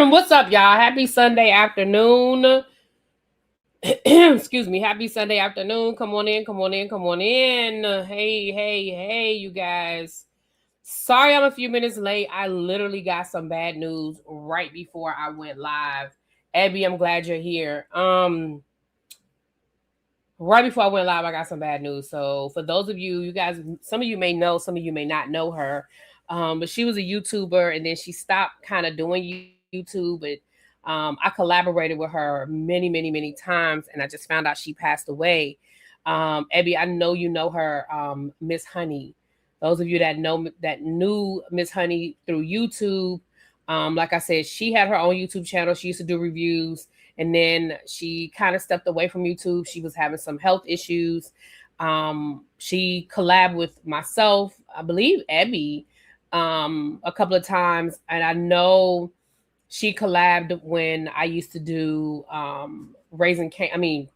What's up, y'all? Happy Sunday afternoon. Excuse me. Happy Sunday afternoon. Come on in. Come on in. Come on in. Hey, you guys. Sorry I'm a few minutes late. I literally got some bad news right before I went live. Abby, I'm glad you're here. Right before I went live, I got some bad news. So for those of you guys, some of you may know, some of you may not know her. But she was a YouTuber and then she stopped kind of doing YouTube. But I collaborated with her many times, and I just found out she passed away. Abby, I know you know her, Miss Honey. Those of you that knew Miss Honey through YouTube, like I said, she had her own YouTube channel. She used to do reviews, and then she kind of stepped away from YouTube. She was having some health issues. She collabed with myself, I believe Abby, a couple of times, and I know she collabed when I used to do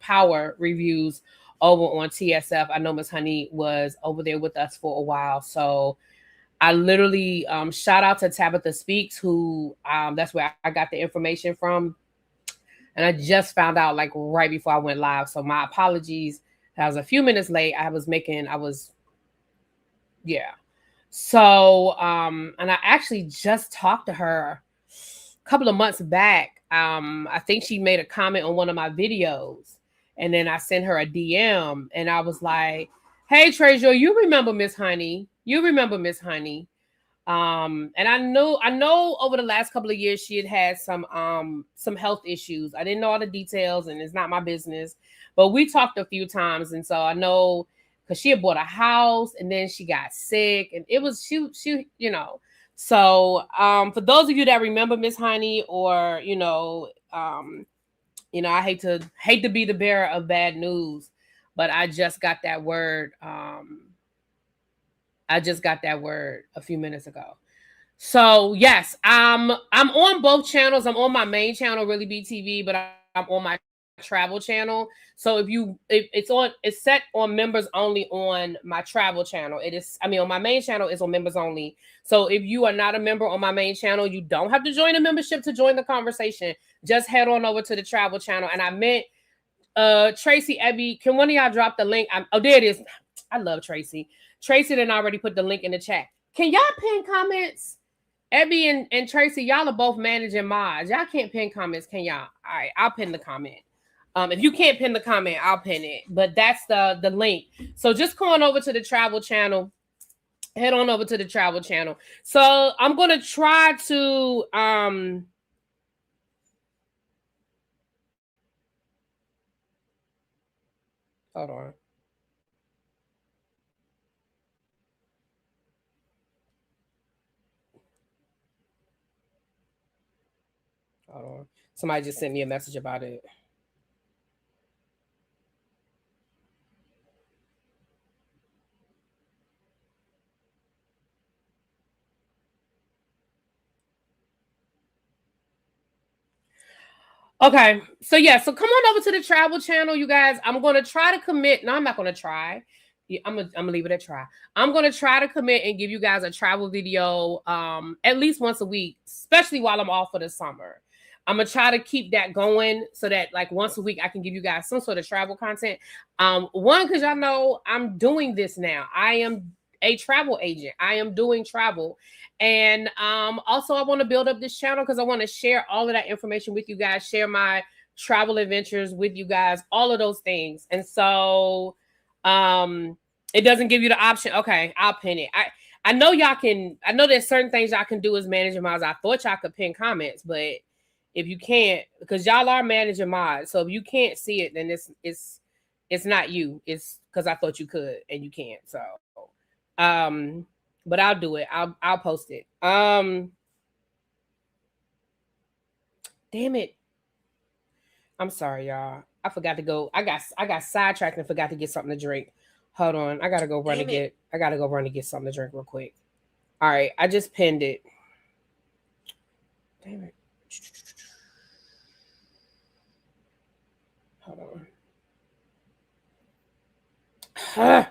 Power reviews over on TSF. I know Miss Honey was over there with us for a while, so I literally shout out to Tabitha Speaks, who that's where I got the information from, and I just found out like right before I went live. So my apologies. I was a few minutes late. So and I actually just talked to her a couple of months back. I think she made a comment on one of my videos, and then I sent her a DM, and I was like, "Hey, Treasure, you remember Miss Honey? You remember Miss Honey?" And I know over the last couple of years she had some health issues. I didn't know all the details, and it's not my business, but we talked a few times, and so I know because she had bought a house and then she got sick, and it was she So for those of you that remember Miss Honey, or I hate to be the bearer of bad news, but I just got that word. I just got that word a few minutes ago. So yes, I'm on both channels. I'm on my main channel, ReallyBTV, but I'm on my travel channel. So it's set on members only on my travel channel. On my main channel is on members only. So if you are not a member on my main channel, you don't have to join a membership to join the conversation. Just head on over to the travel channel. And I meant Tracy, Abby, can one of y'all drop the link? There it is. I love Tracy. Tracy didn't already put the link in the chat. Can y'all pin comments? Abby and Tracy, y'all are both managing mods. Y'all can't pin comments, can y'all? All right, I'll pin the comment. If you can't pin the comment, I'll pin it. But that's the link. So just come on over to the travel channel. Head on over to the travel channel. So I'm gonna try to hold on. Hold on. Somebody just sent me a message about it. Okay, so come on over to the travel channel, you guys. I'm gonna try to commit. No, I'm not gonna try. I'm gonna leave it at try. I'm gonna try to commit and give you guys a travel video at least once a week, especially while I'm off for the summer. I'm gonna try to keep that going so that like once a week I can give you guys some sort of travel content. One, because y'all know I'm doing this now. I am a travel agent. I am doing travel. And also I want to build up this channel because I want to share all of that information with you guys, share my travel adventures with you guys, all of those things. And so it doesn't give you the option. Okay, I'll pin it. I know y'all can, I know there's certain things y'all can do as manager mods. I thought y'all could pin comments, but if you can't, because y'all are manager mods, so if you can't see it, then it's not you. It's because I thought you could and you can't. So but I'll do it. I'll post it. Damn it. I'm sorry, y'all. I forgot to go. I got sidetracked and forgot to get something to drink. Hold on. I gotta go run and get something to drink real quick. All right, I just pinned it. Damn it. Hold on.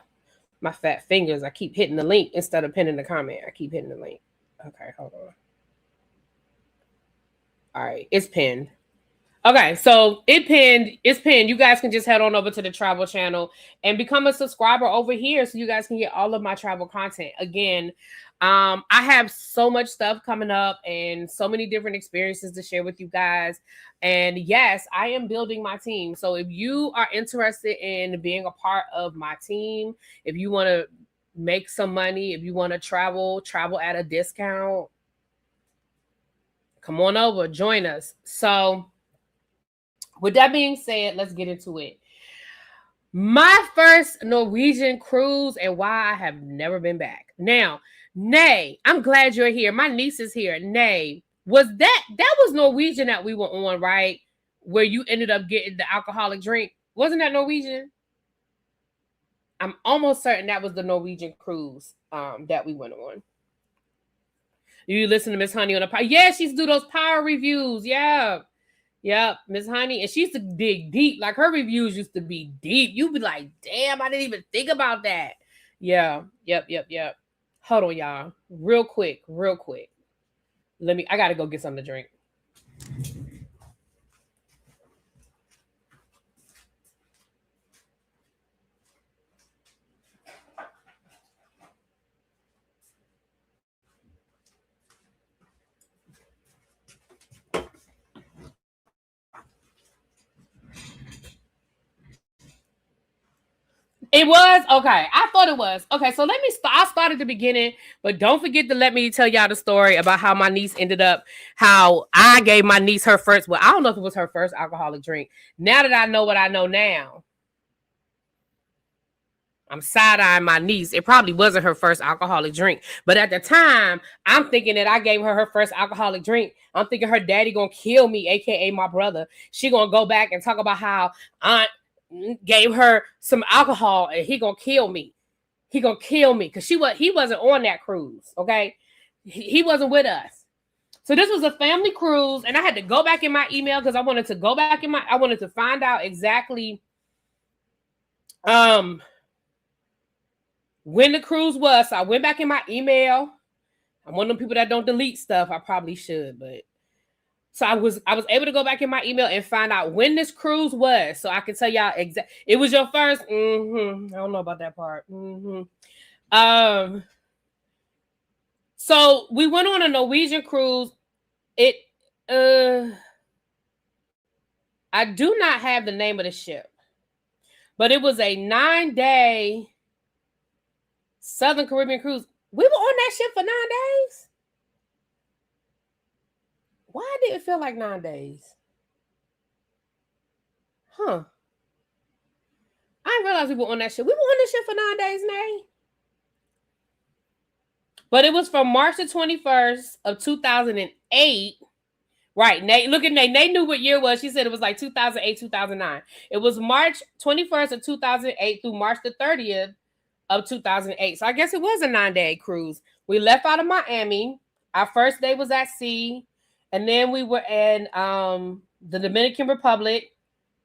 My fat fingers. I keep hitting the link instead of pinning the comment. I keep hitting the link. Okay, hold on. All right, it's pinned. Okay, so it's pinned. You guys can just head on over to the travel channel and become a subscriber over here so you guys can get all of my travel content. Again, I have so much stuff coming up and so many different experiences to share with you guys. And yes, I am building my team. So if you are interested in being a part of my team, if you want to make some money, if you want to travel at a discount, come on over, join us. So with that being said, let's get into it. My first Norwegian cruise and why I have never been back. Now, Nay, I'm glad you're here. My niece is here. Nay, that was Norwegian that we were on, right? Where you ended up getting the alcoholic drink. Wasn't that Norwegian? I'm almost certain that was the Norwegian cruise that we went on. You listen to Miss Honey on the podcast. Yeah, she used to do those power reviews. Yeah. Yep, Miss Honey. And she used to dig deep. Like her reviews used to be deep. You'd be like, damn, I didn't even think about that. Yeah. Yep. Hold on, y'all. Real quick. I gotta go get something to drink. It was? Okay. I thought it was. Okay, so I'll start at the beginning, but don't forget to let me tell y'all the story about how my niece ended up, how I gave my niece her first, well, I don't know if it was her first alcoholic drink. Now that I know what I know now, I'm side-eyeing my niece. It probably wasn't her first alcoholic drink. But at the time, I'm thinking that I gave her first alcoholic drink. I'm thinking her daddy gonna kill me, a.k.a. my brother. She gonna go back and talk about how aunt gave her some alcohol and he gonna kill me. He gonna kill me because he wasn't on that cruise. Okay, he wasn't with us. So this was a family cruise, and I had to go back in my email because I wanted to find out exactly when the cruise was. So I went back in my email. I'm one of them people that don't delete stuff. I probably should, but so I was able to go back in my email and find out when this cruise was, so I can tell y'all exactly. It was your first. I don't know about that part. So we went on a Norwegian cruise. I do not have the name of the ship, but it was a 9-day Southern Caribbean cruise. We were on that ship for 9 days. Why did it feel like 9 days? Huh. I didn't realize we were on that ship. We were on this ship for 9 days, Nay. But it was from March the 21st of 2008. Right. Nay, look at Nay. Nay knew what year it was. She said it was like 2008, 2009. It was March 21st of 2008 through March the 30th of 2008. So I guess it was a 9-day cruise. We left out of Miami. Our first day was at sea. And then we were in the Dominican Republic.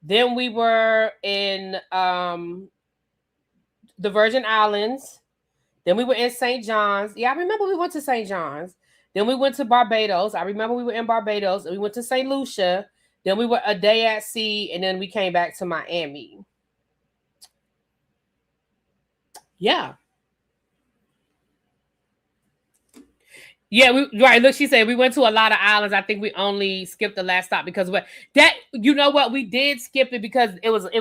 Then we were in the Virgin Islands. Then we were in St. John's. Yeah, I remember we went to St. John's. Then we went to Barbados. I remember we were in Barbados. And we went to St. Lucia. Then we were a day at sea. And then we came back to Miami. Yeah. Yeah, right. Look, she said we went to a lot of islands. I think we only skipped the last stop because that, you know what, we did skip it because it was that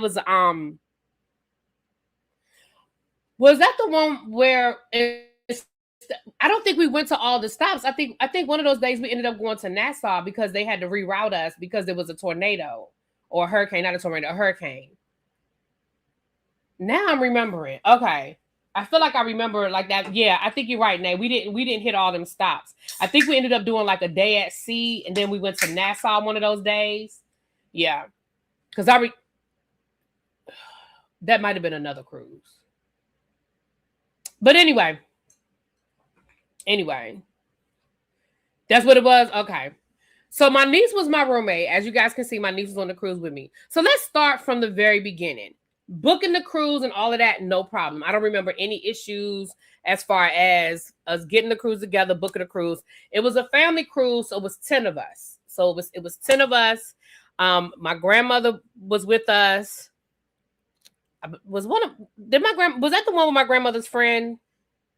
the one where I don't think we went to all the stops. I think one of those days we ended up going to Nassau because they had to reroute us because there was a tornado or a hurricane, not a tornado, a hurricane. Now I'm remembering. Okay. I feel like I remember like that. Yeah, I think you're right, Nate. We didn't hit all them stops. I think we ended up doing like a day at sea, and then we went to Nassau one of those days. Yeah, because that might have been another cruise. But anyway, that's what it was. Okay, so my niece was my roommate. As you guys can see, my niece was on the cruise with me. So let's start from the very beginning. Booking the cruise and all of that, no problem. I don't remember any issues as far as us getting the cruise together, booking a cruise. It was a family cruise, so it was 10 of us. So it was 10 of us. My grandmother was with us. Was that the one with my grandmother's friend?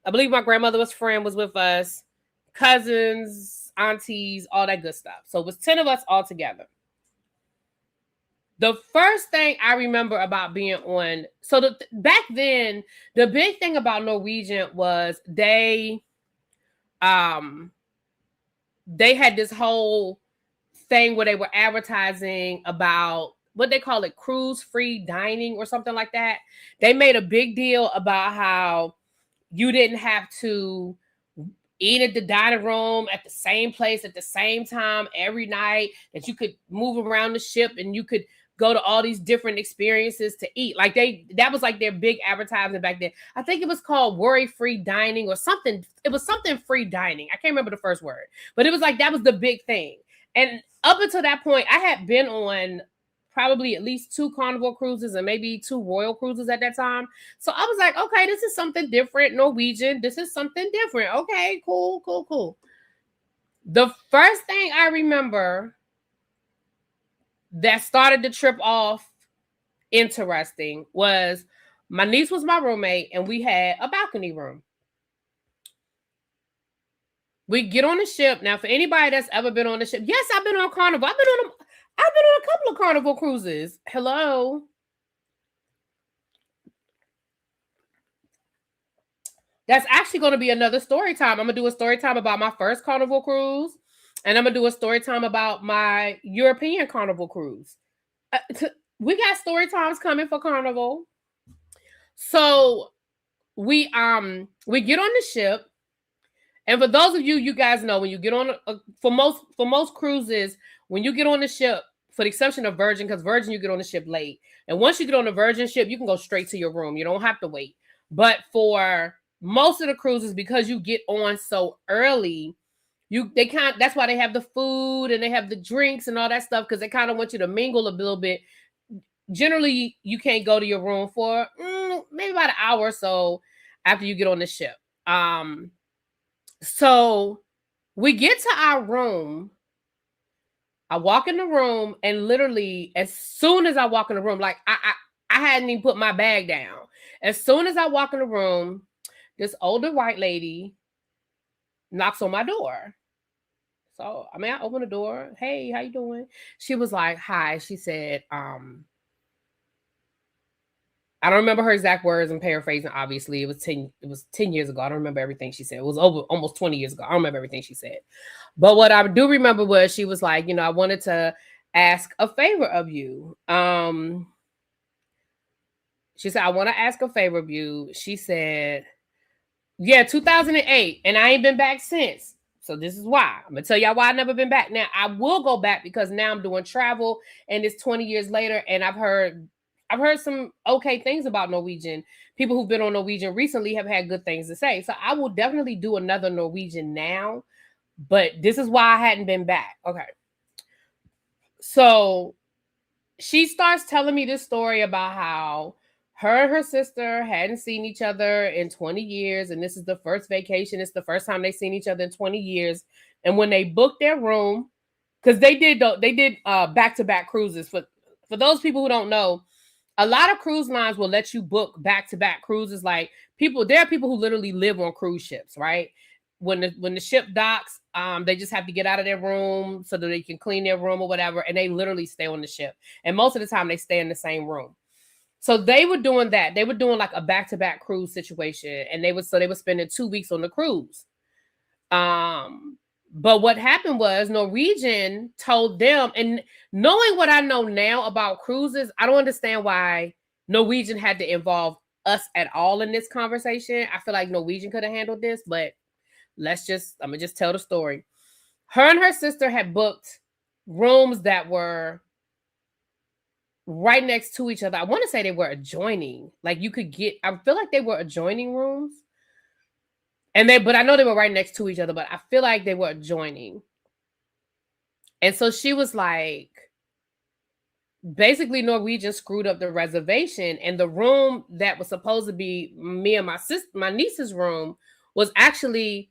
I believe my grandmother's friend was with us, cousins, aunties, all that good stuff. So it was 10 of us all together. The first thing I remember about being on, so back then, the big thing about Norwegian was they had this whole thing where they were advertising about what they call it, cruise free dining or something like that. They made a big deal about how you didn't have to eat at the dining room at the same place at the same time every night, that you could move around the ship and you could go to all these different experiences to eat. Like that was like their big advertisement back then. I think it was called worry-free dining or something. It was something free dining. I can't remember the first word, but it was like, that was the big thing. And up until that point, I had been on probably at least 2 Carnival cruises and maybe 2 Royal cruises at that time. So I was like, okay, this is something different. Norwegian, this is something different. Okay, cool. The first thing I remember that started the trip off interesting was my niece was my roommate and we had a balcony room. We get on the ship. Now, for anybody that's ever been on the ship, yes, I've been on Carnival. I've been on a couple of Carnival cruises. Hello. That's actually going to be another story time. I'm going to do a story time about my first Carnival cruise. And I'm going to do a story time about my European Carnival cruise. We got story times coming for Carnival. So we get on the ship. And for those of you guys know, when you get on, for most cruises, when you get on the ship, for the exception of Virgin, because Virgin, you get on the ship late. And once you get on the Virgin ship, you can go straight to your room. You don't have to wait. But for most of the cruises, because you get on so early, that's why they have the food and they have the drinks and all that stuff, because they kind of want you to mingle a little bit. Generally, you can't go to your room for maybe about an hour or so after you get on the ship. So we get to our room. I walk in the room, and literally, as soon as I walk in the room, like I hadn't even put my bag down. As soon as I walk in the room, this older white lady knocks on my door. So I open the door. Hey, how you doing? She was like, hi. She said, I don't remember her exact words. I'm paraphrasing, obviously. It was 10 years ago. I don't remember everything she said. It was over almost 20 years ago. I don't remember everything she said. But what I do remember was she was like, I wanted to ask a favor of you. She said, I want to ask a favor of you. She said, yeah, 2008. And I ain't been back since. So this is why. I'm going to tell y'all why I've never been back. Now, I will go back because now I'm doing travel and it's 20 years later. And I've heard some okay things about Norwegian. People who've been on Norwegian recently have had good things to say. So I will definitely do another Norwegian now. But this is why I hadn't been back. Okay. So she starts telling me this story about how her and her sister hadn't seen each other in 20 years. And this is the first vacation. It's the first time they've seen each other in 20 years. And when they booked their room, because they did back-to-back cruises. For those people who don't know, a lot of cruise lines will let you book back-to-back cruises. Like there are people who literally live on cruise ships, right? When the ship docks, they just have to get out of their room so that they can clean their room or whatever. And they literally stay on the ship. And most of the time they stay in the same room. So they were doing that. They were doing like a back-to-back cruise situation. And they were spending 2 weeks on the cruise. But what happened was Norwegian told them, and knowing what I know now about cruises, I don't understand why Norwegian had to involve us at all in this conversation. I feel like Norwegian could have handled this, but I'm gonna just tell the story. Her and her sister had booked rooms that were right next to each other. I want to say they were adjoining. Like I feel like they were adjoining rooms. But I know they were right next to each other, but I feel like they were adjoining. And so she was like, basically Norwegian screwed up the reservation, and the room that was supposed to be me and my niece's room was actually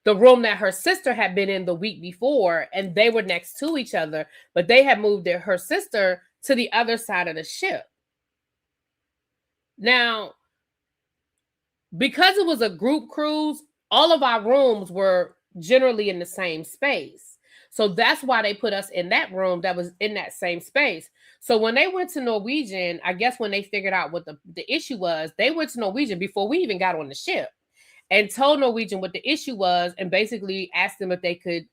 the room that her sister had been in the week before, and they were next to each other, but they had moved her sister to the other side of the ship. Now, because it was a group cruise, all of our rooms were generally in the same space. So that's why they put us in that room that was in that same space. So when they went to Norwegian, I guess when they figured out what the issue was, they went to Norwegian before we even got on the ship and told Norwegian what the issue was and basically asked them if they could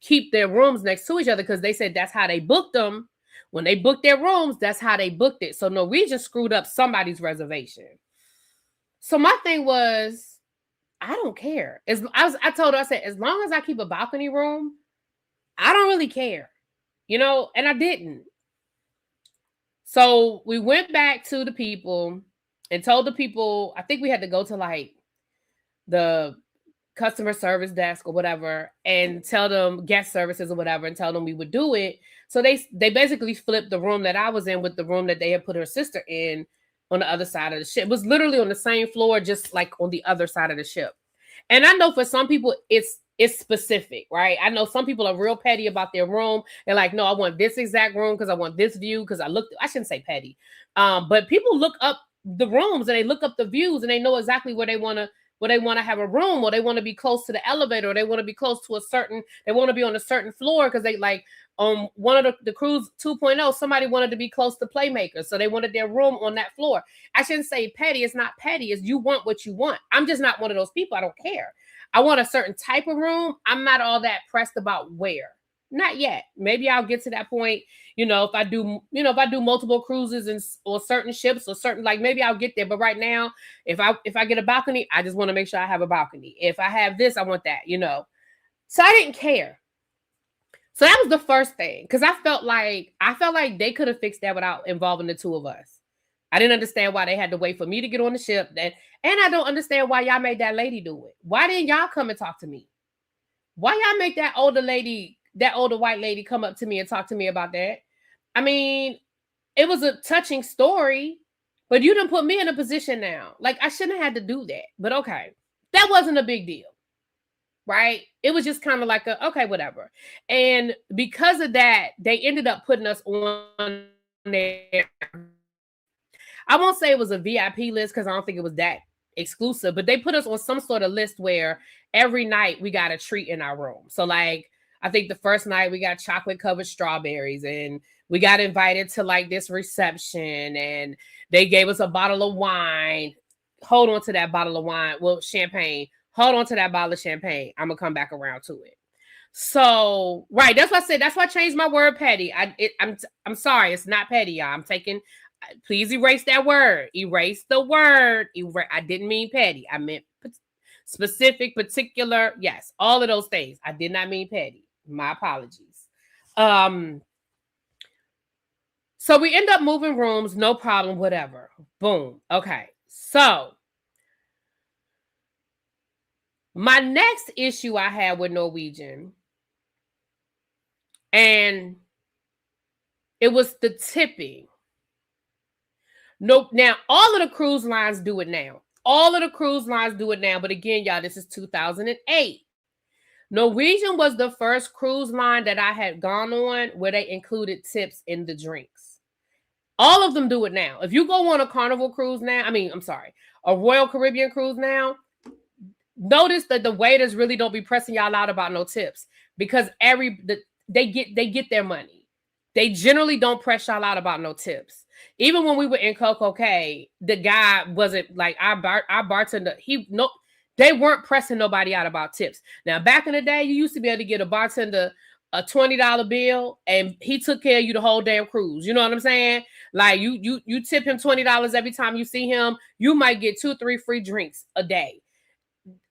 keep their rooms next to each other because they said that's how they booked them. When they booked their rooms, that's how they booked it. So Norwegian screwed up somebody's reservation. So my thing was, I don't care. I told her, I said, as long as I keep a balcony room, I don't really care, and I didn't. So we went back to the people and told the people, I think we had to go to like the customer service desk or whatever and tell them guest services or whatever and tell them we would do it. So they basically flipped the room that I was in with the room that they had put her sister in on the other side of the ship. It was literally on the same floor, just like on the other side of the ship. And I know for some people it's specific, right? I know some people are real petty about their room. They're like, no, I want this exact room because I want this view because I shouldn't say petty. But people look up the rooms and they look up the views and they know exactly where they want to have a room, or they want to be close to the elevator, or they want to be close to they want to be on a certain floor because they like one of the cruise 2.0, somebody wanted to be close to Playmakers. So they wanted their room on that floor. I shouldn't say petty. It's not petty. It's you want what you want. I'm just not one of those people. I don't care. I want a certain type of room. I'm not all that pressed about where. Not yet. Maybe I'll get to that point. If I do multiple cruises or certain ships or certain, like maybe I'll get there. But right now, if I get a balcony, I just want to make sure I have a balcony. If I have this, I want that, So I didn't care. So that was the first thing. Because I felt like they could have fixed that without involving the two of us. I didn't understand why they had to wait for me to get on the ship. And I don't understand why y'all made that lady do it. Why didn't y'all come and talk to me? Why y'all make that older white lady come up to me and talk to me about that? I mean, it was a touching story, but you didn't put me in a position now. Like, I shouldn't have had to do that. But okay, that wasn't a big deal, right? It was just kind of like okay, whatever. And because of that, they ended up putting us on their, I won't say it was a VIP list because I don't think it was that exclusive, but they put us on some sort of list where every night we got a treat in our room. So like, I think the first night we got chocolate covered strawberries and we got invited to like this reception and they gave us a bottle of wine. Hold on to that bottle of wine. Well, champagne. Hold on to that bottle of champagne. I'm going to come back around to it. So, right. That's what I said. That's why I changed my word petty. I'm sorry. It's not petty, y'all. Please erase that word. Erase the word. I didn't mean petty. I meant specific, particular. Yes, all of those things. I did not mean petty. My apologies. So we end up moving rooms. No problem. Whatever. Boom. Okay. So my next issue I had with Norwegian, and it was the tipping. Nope. Now, all of the cruise lines do it now. But again, y'all, this is 2008. Norwegian was the first cruise line that I had gone on where they included tips in the drinks. All of them do it now. If you go on a Carnival cruise now, a Royal Caribbean cruise now, notice that the waiters really don't be pressing y'all out about no tips because they get their money. They generally don't press y'all out about no tips. Even when we were in Coco Cay, the guy wasn't like our bartender. They weren't pressing nobody out about tips. Now, back in the day, you used to be able to get a bartender a $20 bill and he took care of you the whole damn cruise. You know what I'm saying? Like you tip him $20 every time you see him, you might get 2-3 free drinks a day.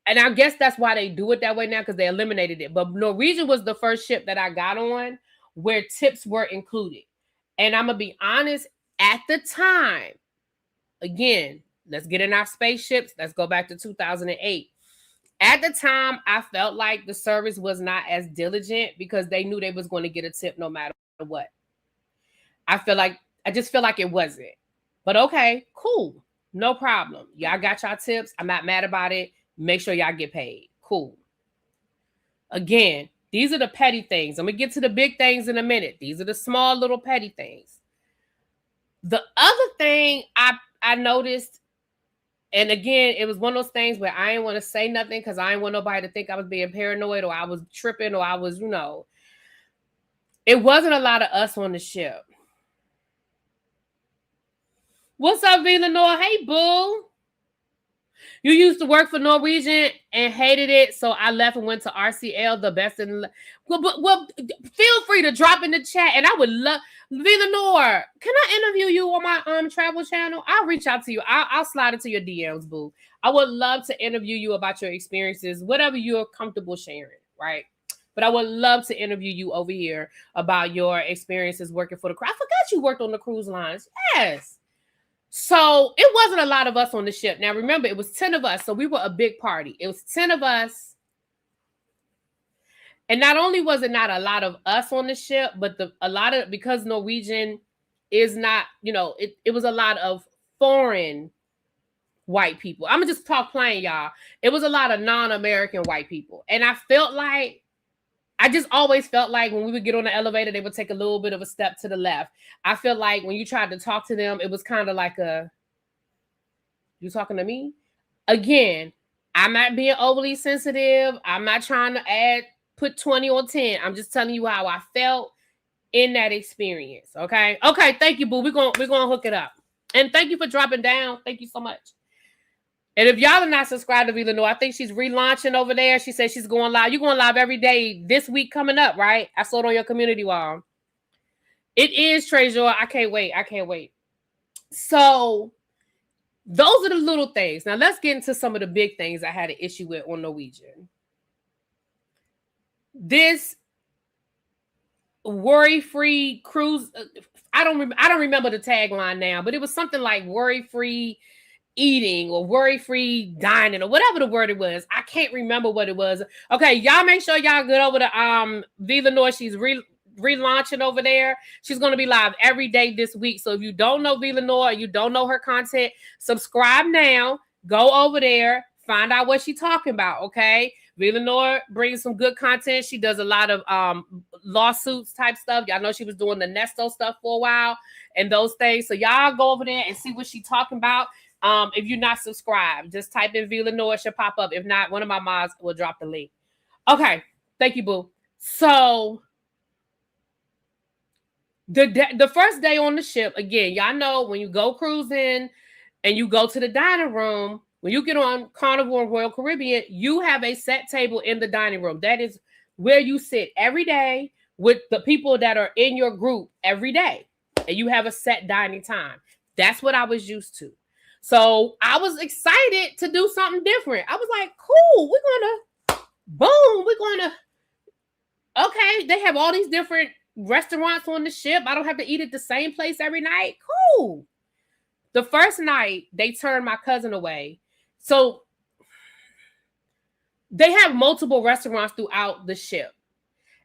And I guess that's why they do it that way now because they eliminated it. But Norwegian was the first ship that I got on where tips were included. And I'm going to be honest, at the time, again, let's get in our spaceships. Let's go back to 2008. At the time, I felt like the service was not as diligent because they knew they was going to get a tip no matter what. I just feel like it wasn't. But okay, cool. No problem. Y'all got y'all tips. I'm not mad about it. Make sure y'all get paid. Cool. Again, these are the petty things. I'm going to get to the big things in a minute. These are the small little petty things. The other thing I noticed, and again, it was one of those things where I didn't want to say nothing because I didn't want nobody to think I was being paranoid or I was tripping or I was, it wasn't a lot of us on the ship. What's up, V. Lenore? Hey, boo. You used to work for Norwegian and hated it, so I left and went to RCL, the best in... Well, feel free to drop in the chat, and I would love... V. Lenore, can I interview you on my travel channel? I'll reach out to you. I'll slide into your DMs, boo. I would love to interview you about your experiences, whatever you're comfortable sharing, right? But I would love to interview you over here about your experiences working for the cruise. I forgot you worked on the cruise lines. Yes. So it wasn't a lot of us on the ship. Now, remember, it was 10 of us. So we were a big party. It was 10 of us. And not only was it not a lot of us on the ship, but because Norwegian is not, it was a lot of foreign white people. I'm going to just talk plain, y'all. It was a lot of non-American white people. And I just always felt like when we would get on the elevator, they would take a little bit of a step to the left. I feel like when you tried to talk to them, it was kind of like you talking to me? Again, I'm not being overly sensitive. I'm not trying to put 20 on 10. I'm just telling you how I felt in that experience. Okay. Okay. Thank you, boo. We're going to hook it up. And thank you for dropping down. Thank you so much. And if y'all are not subscribed to Vila, I think she's relaunching over there. She says she's going live. You're going live every day this week coming up, right? I saw it on your community wall. It is Treasure. I can't wait. I can't wait. So those are the little things. Now let's get into some of the big things I had an issue with on Norwegian. This worry-free cruise. I don't remember the tagline now, but it was something like worry-free eating or worry-free dining or whatever the word it was. I can't remember what it was. Okay, y'all make sure y'all get over to Viva Noor. She's relaunching over there. She's going to be live every day this week. So if you don't know Viva Noor, you don't know her content, subscribe now. Go over there, find out what she's talking about. Okay, Viva Noor brings some good content. She does a lot of lawsuits type stuff. Y'all know she was doing the Nesto stuff for a while and those things. So y'all go over there and see what she's talking about. If you're not subscribed, just type in Vila Noor, it should pop up. If not, one of my mods will drop the link. Okay, thank you, boo. So the first day on the ship, again, y'all know when you go cruising and you go to the dining room, when you get on Carnival and Royal Caribbean, you have a set table in the dining room. That is where you sit every day with the people that are in your group every day. And you have a set dining time. That's what I was used to. So I was excited to do something different. I was like, cool, okay, they have all these different restaurants on the ship. I don't have to eat at the same place every night. Cool. The first night, they turned my cousin away. So they have multiple restaurants throughout the ship.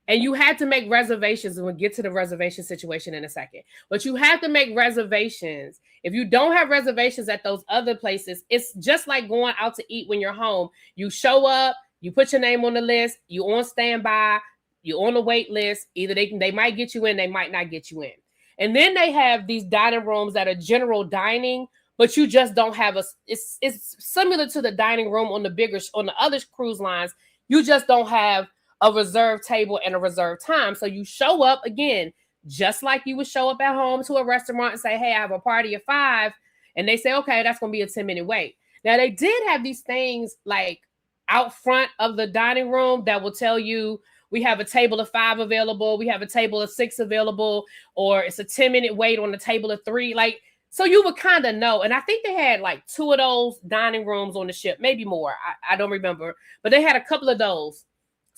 And you had to make reservations, and we'll get to the reservation situation in a second. But you have to make reservations. If you don't have reservations at those other places, it's just like going out to eat when you're home. You show up, you put your name on the list, you on standby, you on the wait list. Either they might get you in, they might not get you in. And then they have these dining rooms that are general dining, but you just don't have it's similar to the dining room on the other cruise lines. You just don't have a reserved table and a reserved time. So you show up again, just like you would show up at home to a restaurant and say, hey, I have a party at 5. And they say, okay, that's going to be a 10-minute wait. Now they did have these things like out front of the dining room that will tell you we have a table of 5 available. We have a table of 6 available, or it's a 10-minute wait on the table of 3. Like, so you would kind of know. And I think they had like 2 of those dining rooms on the ship, maybe more. I don't remember, but they had a couple of those.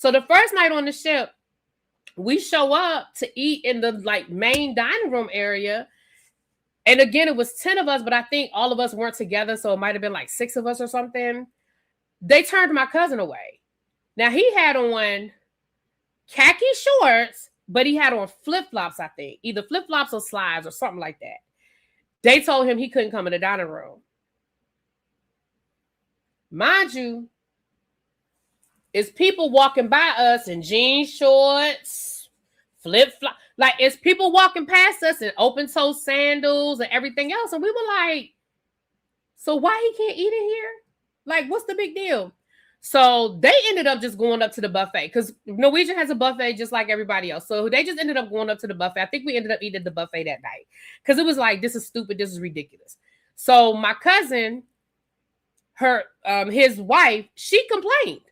So the first night on the ship, we show up to eat in the like main dining room area. And again, it was 10 of us, but I think all of us weren't together. So it might've been like 6 of us or something. They turned my cousin away. Now he had on khaki shorts, but he had on flip-flops, I think. Either flip-flops or slides or something like that. They told him he couldn't come in the dining room. Mind you, It's people walking by us in jean shorts, flip-flop. Like, it's people walking past us in open-toe sandals and everything else. And we were like, so why he can't eat in here? Like, what's the big deal? So they ended up just going up to the buffet because Norwegian has a buffet just like everybody else. So they just ended up going up to the buffet. I think we ended up eating at the buffet that night because it was like, this is stupid. This is ridiculous. So my cousin, his wife, she complained.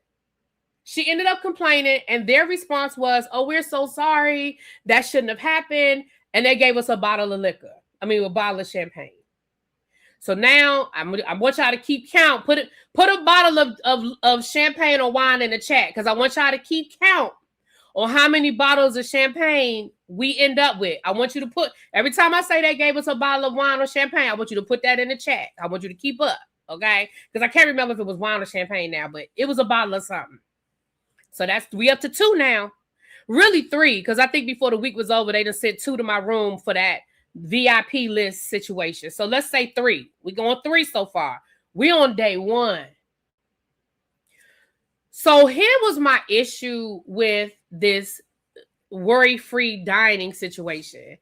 She ended up complaining, and their response was, oh, we're so sorry. That shouldn't have happened. And they gave us a bottle of liquor. A bottle of champagne. So now I want y'all to keep count. Put a bottle of champagne or wine in the chat because I want y'all to keep count on how many bottles of champagne we end up with. I want you to put, every time I say they gave us a bottle of wine or champagne, I want you to put that in the chat. I want you to keep up, okay? Because I can't remember if it was wine or champagne now, but it was a bottle of something. So we up to 2 now. Really 3, because I think before the week was over, they just sent 2 to my room for that VIP list situation. So let's say 3. We're going 3 so far. We on day 1. So here was my issue with this worry-free dining situation.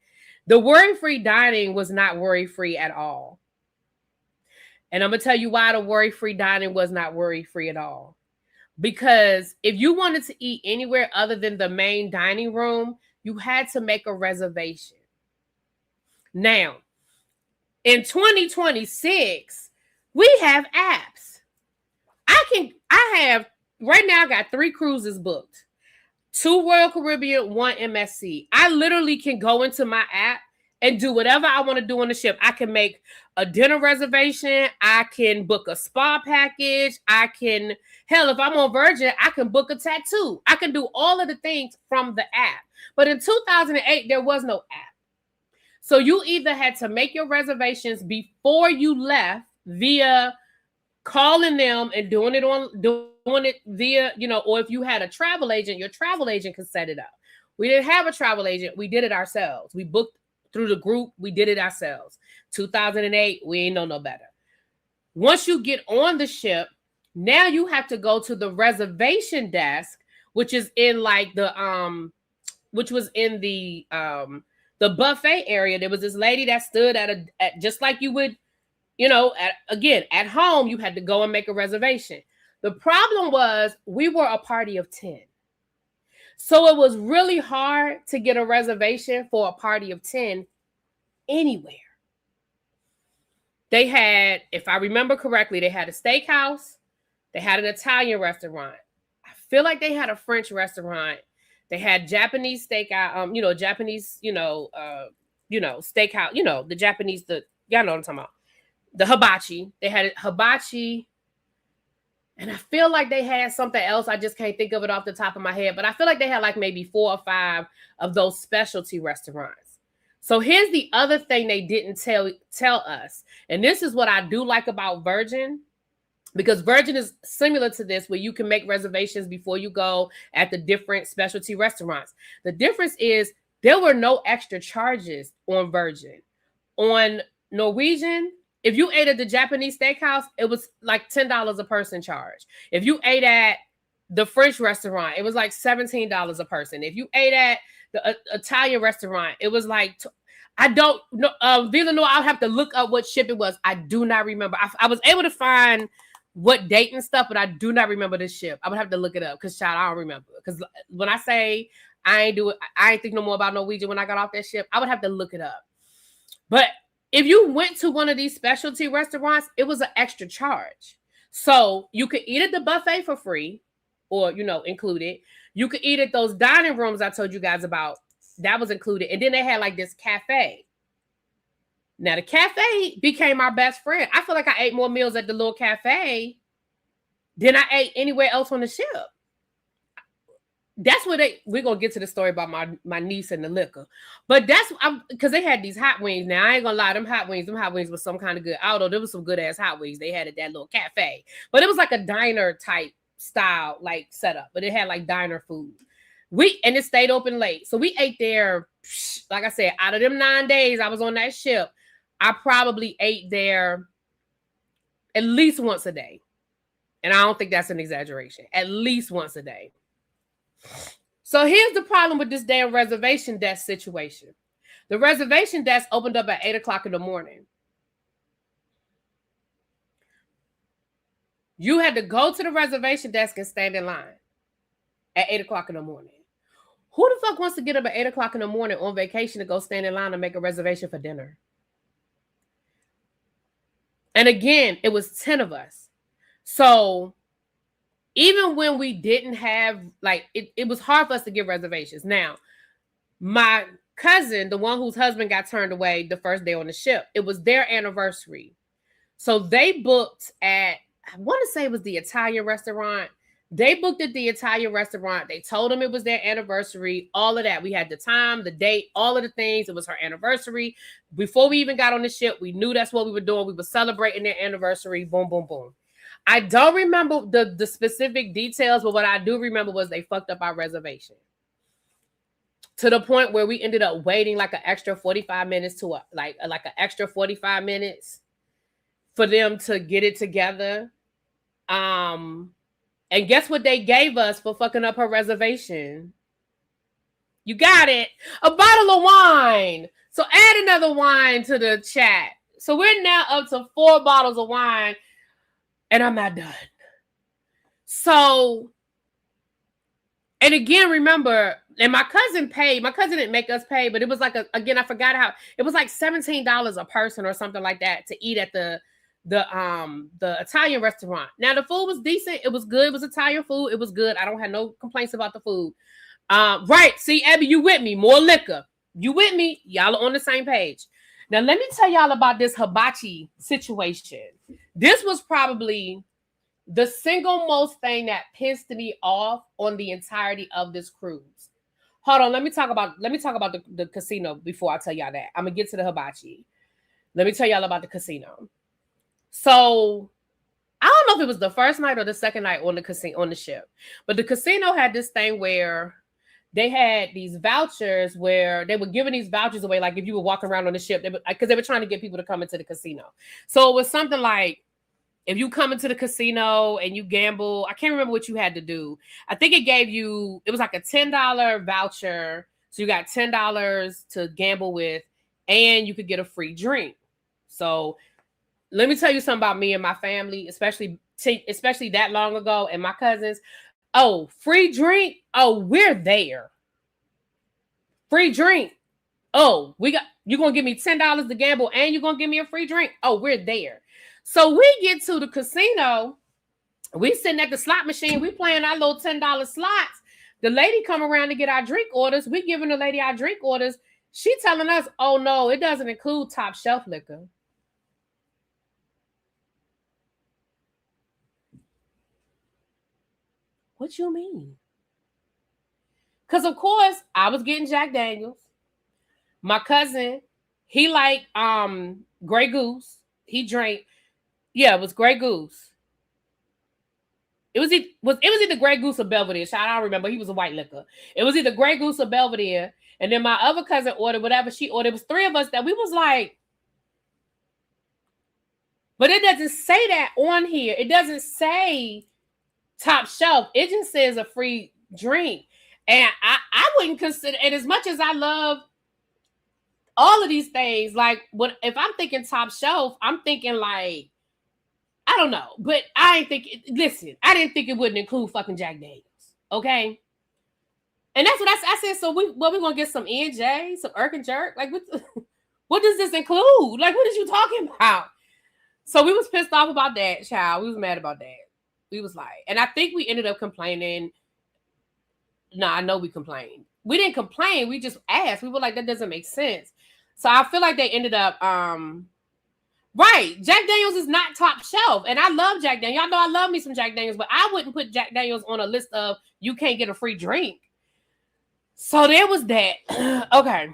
The worry-free dining was not worry-free at all. And I'm going to tell you why the worry-free dining was not worry-free at all. Because if you wanted to eat anywhere other than the main dining room, you had to make a reservation. Now, in 2026, we have apps. Right now I got 3 cruises booked. 2 Royal Caribbean, 1 MSC. I literally can go into my app and do whatever I want to do on the ship. I can make a dinner reservation. I can book a spa package. Hell, if I'm on Virgin, I can book a tattoo. I can do all of the things from the app. But in 2008, there was no app. So you either had to make your reservations before you left via calling them and doing it via, or if you had a travel agent, your travel agent could set it up. We didn't have a travel agent. We did it ourselves. We booked through the group. We did it ourselves. 2008, we ain't know no better. Once you get on the ship, now you have to go to the reservation desk, which is in like which was in the buffet area. There was this lady that stood at just like you would, at home, you had to go and make a reservation. The problem was we were a party of 10. So it was really hard to get a reservation for a party of 10 anywhere. They had, if I remember correctly, they had a steakhouse. They had an Italian restaurant. I feel like they had a French restaurant. They had Japanese steakout, Japanese, steakhouse, the Japanese, y'all know what I'm talking about. The hibachi. They had hibachi. And I feel like they had something else. I just can't think of it off the top of my head. But I feel like they had like maybe 4 or 5 of those specialty restaurants. So here's the other thing they didn't tell us. And this is what I do like about Virgin. Because Virgin is similar to this, where you can make reservations before you go at the different specialty restaurants. The difference is there were no extra charges on Virgin. On Norwegian, if you ate at the Japanese steakhouse, it was like $10 a person charge. If you ate at the French restaurant, it was like $17 a person. If you ate at the Italian restaurant, it was like, I don't know, Villanova, I'll have to look up what ship it was. I do not remember. I was able to find what date and stuff, but I do not remember this ship. I would have to look it up because, child, I don't remember. Because when I say I ain't think no more about Norwegian when I got off that ship, I would have to look it up. But if you went to one of these specialty restaurants, it was an extra charge. So you could eat at the buffet for free or, included. You could eat at those dining rooms I told you guys about. That was included. And then they had like this cafe. Now, the cafe became our best friend. I feel like I ate more meals at the little cafe than I ate anywhere else on the ship. That's what we're going to get to the story about my niece and the liquor. But that's because they had these hot wings. Now, I ain't going to lie, them hot wings was some kind of good. Although there was some good ass hot wings they had at that little cafe. But it was like a diner type style, like setup. But it had like diner food. And it stayed open late. So we ate there, like I said, out of them 9 days I was on that ship, I probably ate there at least once a day. And I don't think that's an exaggeration. At least once a day. So here's the problem with this damn reservation desk situation. The reservation desk opened up at 8 o'clock in the morning. You had to go to the reservation desk and stand in line at 8 o'clock in the morning. Who the fuck wants to get up at 8 o'clock in the morning on vacation to go stand in line and make a reservation for dinner? And again, it was 10 of us. So even when we didn't have, like, it was hard for us to get reservations. Now, my cousin, the one whose husband got turned away the first day on the ship, it was their anniversary. So they booked at, I want to say it was the Italian restaurant. They booked at the Italian restaurant. They told them it was their anniversary, all of that. We had the time, the date, all of the things. It was her anniversary. Before we even got on the ship, we knew that's what we were doing. We were celebrating their anniversary. Boom, boom, boom. I don't remember the specific details, but what I do remember was they fucked up our reservation to the point where we ended up waiting like an extra 45 minutes to like an extra 45 minutes for them to get it together. And guess what they gave us for fucking up her reservation? You got it. A bottle of wine. So add another wine to the chat. So we're now up to 4 bottles of wine. And I'm not done. So, and again, remember, and my cousin paid. My cousin didn't make us pay, but it was like, again, I forgot how, it was like $17 a person or something like that to eat at the Italian restaurant. Now, the food was decent. It was good. It was Italian food. It was good. I don't have no complaints about the food. Right. See, Abby, you with me. More liquor. You with me. Y'all are on the same page. Now, let me tell y'all about this hibachi situation. This was probably the single most thing that pissed me off on the entirety of this cruise. Hold on. Let me talk about the casino before I tell y'all that. I'm going to get to the hibachi. Let me tell y'all about the casino. So I don't know if it was the first night or the second night on the ship, but the casino had this thing where they had these vouchers where they were giving these vouchers away. Like if you were walking around on the ship, because they were trying to get people to come into the casino. So it was something like, if you come into the casino and you gamble, I can't remember what you had to do. I think it was like a $10 voucher. So you got $10 to gamble with, and you could get a free drink. So let me tell you something about me and my family, especially that long ago, and my cousins. Oh, free drink. Oh, we're there. Free drink. Oh, you're going to give me $10 to gamble and you're going to give me a free drink. Oh, we're there. So we get to the casino. We sitting at the slot machine. We playing our little $10 slots. The lady come around to get our drink orders. We giving the lady our drink orders. She telling us, oh no, it doesn't include top shelf liquor. What you mean? Because of course I was getting Jack Daniels. My cousin, he liked Grey Goose. He drank. Yeah, it was Grey Goose. It was either Grey Goose or Belvedere. I don't remember. He was a white liquor. It was either Grey Goose or Belvedere. And then my other cousin ordered whatever she ordered. It was 3 of us that we was like, but it doesn't say that on here. It doesn't say top shelf. It just says a free drink. And I wouldn't consider it, as much as I love all of these things. Like, if I'm thinking top shelf, I'm thinking like, I don't know, but I didn't think it wouldn't include fucking Jack Daniels. Okay. And that's what I said. So we going to get some NJ, some Irk and Jerk? Like, what does this include? Like, what is you talking about? So we was pissed off about that, child. We was mad about that. We was like, and I think we ended up complaining. No, I know we complained. We didn't complain. We just asked. We were like, that doesn't make sense. So I feel like they ended up, right. Jack Daniels is not top shelf. And I love Jack Daniels. Y'all know I love me some Jack Daniels, but I wouldn't put Jack Daniels on a list of you can't get a free drink. So there was that. Okay.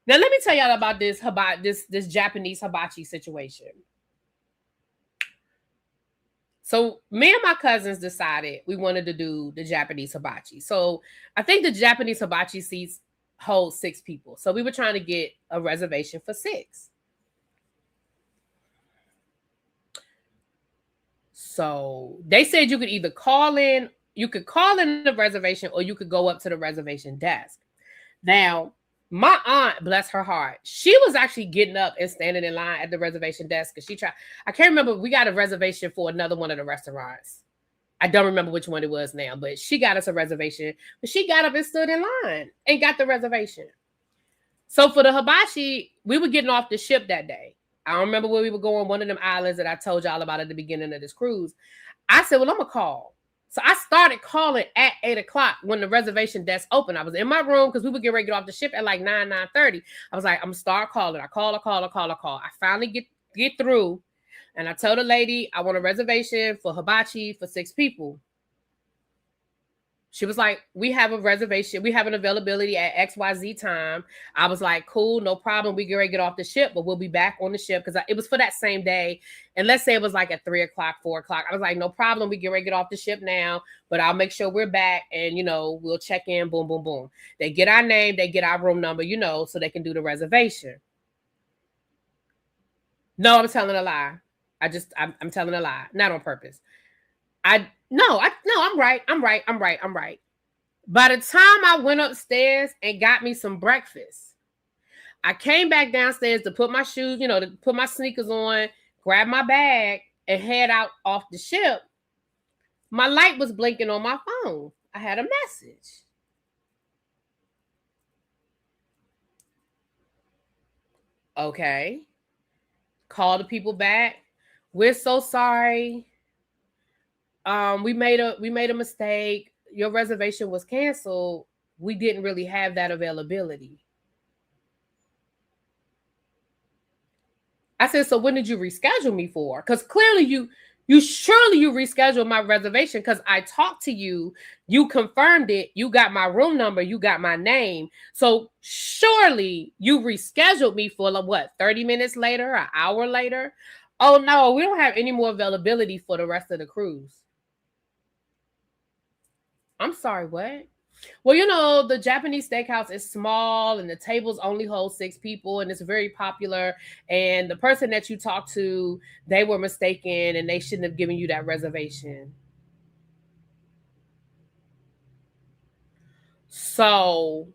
Now let me tell y'all about this Japanese hibachi situation. So me and my cousins decided we wanted to do the Japanese hibachi. So I think the Japanese hibachi seats hold 6 people. So we were trying to get a reservation for 6. So they said you could either call in the reservation, or you could go up to the reservation desk. Now, my aunt, bless her heart, she was actually getting up and standing in line at the reservation desk because she tried. I can't remember. We got a reservation for another one of the restaurants. I don't remember which one it was now, but she got us a reservation. But she got up and stood in line and got the reservation. So for the hibachi, we were getting off the ship that day. I don't remember where we were going, one of them islands that I told y'all about at the beginning of this cruise. I said, well, I'm going to call. So I started calling at 8 o'clock when the reservation desk opened. I was in my room because we would get ready to get off the ship at like 9:30. I was like, I'm going to start calling. I call. I finally get through. And I told the lady, I want a reservation for hibachi for 6 people. She was like, we have a reservation. We have an availability at XYZ time. I was like, cool, no problem. We get ready to get off the ship, but we'll be back on the ship because it was for that same day. And let's say it was like at 3 o'clock, 4 o'clock. I was like, no problem. We get ready to get off the ship now, but I'll make sure we're back and, we'll check in, boom, boom, boom. They get our name, they get our room number, so they can do the reservation. No, I'm telling a lie. I'm telling a lie, not on purpose. I'm right. By the time I went upstairs and got me some breakfast, I came back downstairs to put my shoes, to put my sneakers on, grab my bag, and head out off the ship. My light was blinking on my phone. I had a message. Okay. Call the people back. We're so sorry. We made a mistake. Your reservation was canceled. We didn't really have that availability. I said, so when did you reschedule me for? Because clearly you rescheduled my reservation because I talked to you. You confirmed it. You got my room number. You got my name. So surely you rescheduled me for 30 minutes later, an hour later? Oh, no, we don't have any more availability for the rest of the cruise. I'm sorry, what? Well, the Japanese steakhouse is small and the tables only hold 6 people and it's very popular. And the person that you talked to, they were mistaken and they shouldn't have given you that reservation. So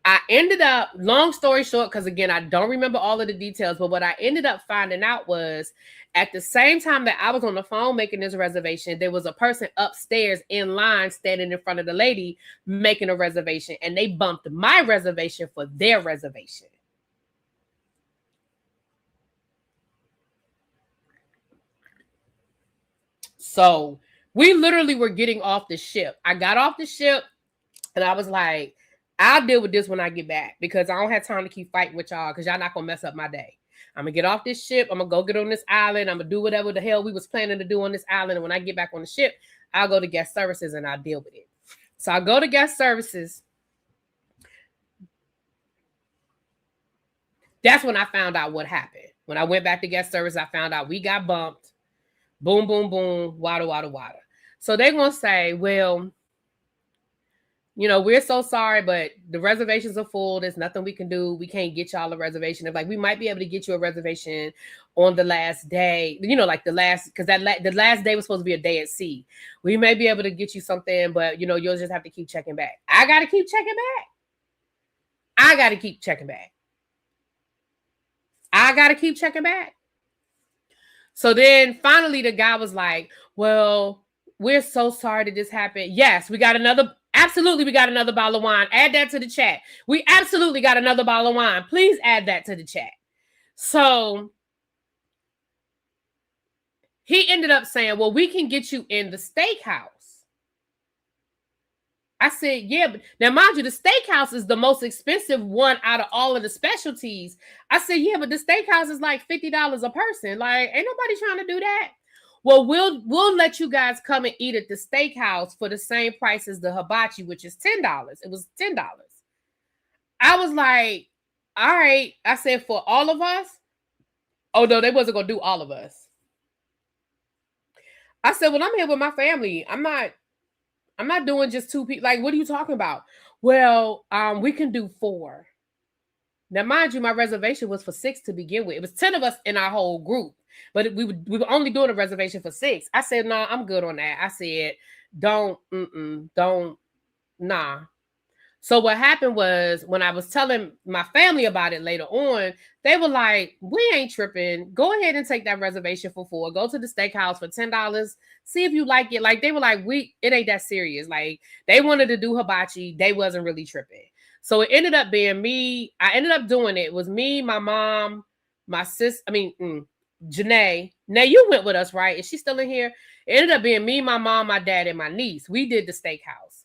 I ended up, long story short, because again, I don't remember all of the details, but what I ended up finding out was at the same time that I was on the phone making this reservation, there was a person upstairs in line standing in front of the lady making a reservation, and they bumped my reservation for their reservation. So we literally were getting off the ship. I got off the ship and I was like, I'll deal with this when I get back because I don't have time to keep fighting with y'all because y'all not going to mess up my day. I'm going to get off this ship. I'm going to go get on this island. I'm going to do whatever the hell we was planning to do on this island. And when I get back on the ship, I'll go to guest services and I'll deal with it. So I go to guest services. That's when I found out what happened. When I went back to guest service, I found out we got bumped. Boom, boom, boom. Wada, wada, wada. So they're going to say, well, we're so sorry, but the reservations are full. There's nothing we can do. We can't get y'all a reservation. It's like, we might be able to get you a reservation on the last day, like the last, because the last day was supposed to be a day at sea. We may be able to get you something, but, you'll just have to keep checking back. I got to keep checking back. So then finally the guy was like, well, we're so sorry that this happened. Yes, we got another bottle of wine. Add that to the chat. We absolutely got another bottle of wine. Please add that to the chat. So he ended up saying, well, we can get you in the steakhouse. I said, yeah, but now mind you, the steakhouse is the most expensive one out of all of the specialties. I said, yeah, but the steakhouse is like $50 a person. Like, ain't nobody trying to do that. Well, we'll let you guys come and eat at the steakhouse for the same price as the hibachi, which is $10. It was $10. I was like, all right. I said, for all of us? Oh, no, they wasn't going to do all of us. I said, well, I'm here with my family. I'm not doing just 2 people. Like, what are you talking about? Well, we can do 4. Now, mind you, my reservation was for 6 to begin with. It was 10 of us in our whole group, but we were only doing a reservation for 6. I said, "No, I'm good on that." I said, "Don't, nah." So what happened was when I was telling my family about it later on, they were like, "We ain't tripping. Go ahead and take that reservation for 4. Go to the steakhouse for $10. See if you like it." Like they were like, it ain't that serious. Like they wanted to do hibachi. They wasn't really tripping. So it ended up being me. I ended up doing it. It was me, my mom, my sis. Janae. Now you went with us, right? Is she still in here? It ended up being me, my mom, my dad, and my niece. We did the steakhouse.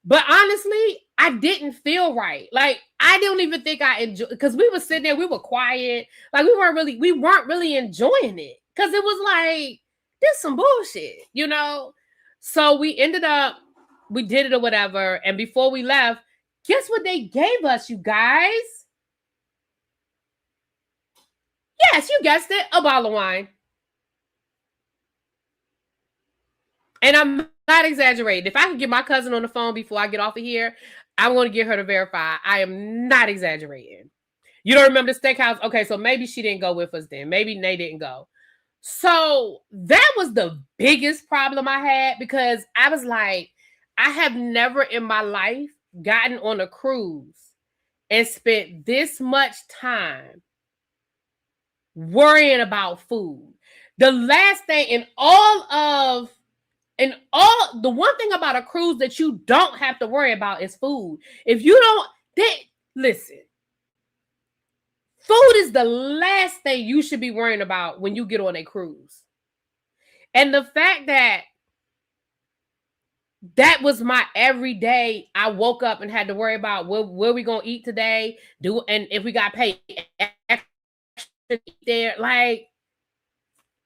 But honestly, I didn't feel right. Like I don't even think I enjoyed, because we were sitting there, we were quiet. Like we weren't really enjoying it. Because it was like, this some bullshit, you know? So we ended up, we did it or whatever. And before we left, guess what they gave us, you guys? Yes, you guessed it, a bottle of wine. And I'm not exaggerating. If I can get my cousin on the phone before I get off of here, I'm going to get her to verify. I am not exaggerating. You don't remember the steakhouse? Okay, so maybe she didn't go with us then. Maybe they didn't go. So that was the biggest problem I had, because I was like, I have never in my life gotten on a cruise and spent this much time worrying about food. The last thing the one thing about a cruise that you don't have to worry about is food. If you don't, listen, food is the last thing you should be worrying about when you get on a cruise. And the fact that was my everyday, I woke up and had to worry about where we gonna eat today, and if we got paid extra there, like,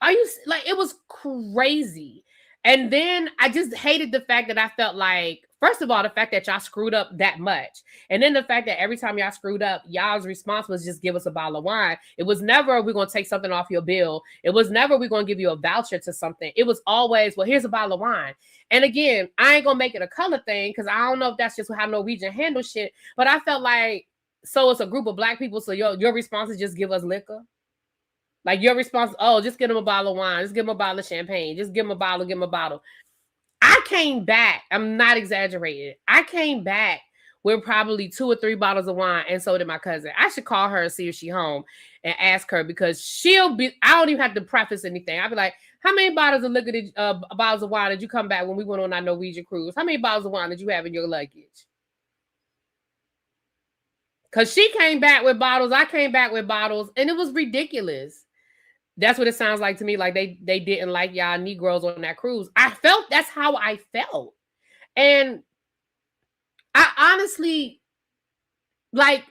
it was crazy. And then I just hated the fact that I felt like, first of all, the fact that y'all screwed up that much. And then the fact that every time y'all screwed up, y'all's response was just give us a bottle of wine. It was never, we're going to take something off your bill. It was never, we're going to give you a voucher to something. It was always, well, here's a bottle of wine. And again, I ain't going to make it a color thing, because I don't know if that's just how Norwegian handles shit. But I felt like, so it's a group of Black people, so your response is just give us liquor? Like your response, oh, just give them a bottle of wine. Just give them a bottle of champagne. Just give them a bottle, give them a bottle. I came back. I'm not exaggerating. I came back with probably 2 or 3 bottles of wine, and so did my cousin. I should call her and see if she's home and ask her, because I don't even have to preface anything. I'll be like, how many bottles of liquor bottles of wine did you come back when we went on our Norwegian cruise? How many bottles of wine did you have in your luggage? Because she came back with bottles. I came back with bottles, and it was ridiculous. That's what it sounds like to me. Like they didn't like y'all Negroes on that cruise. That's how I felt. And I honestly, like,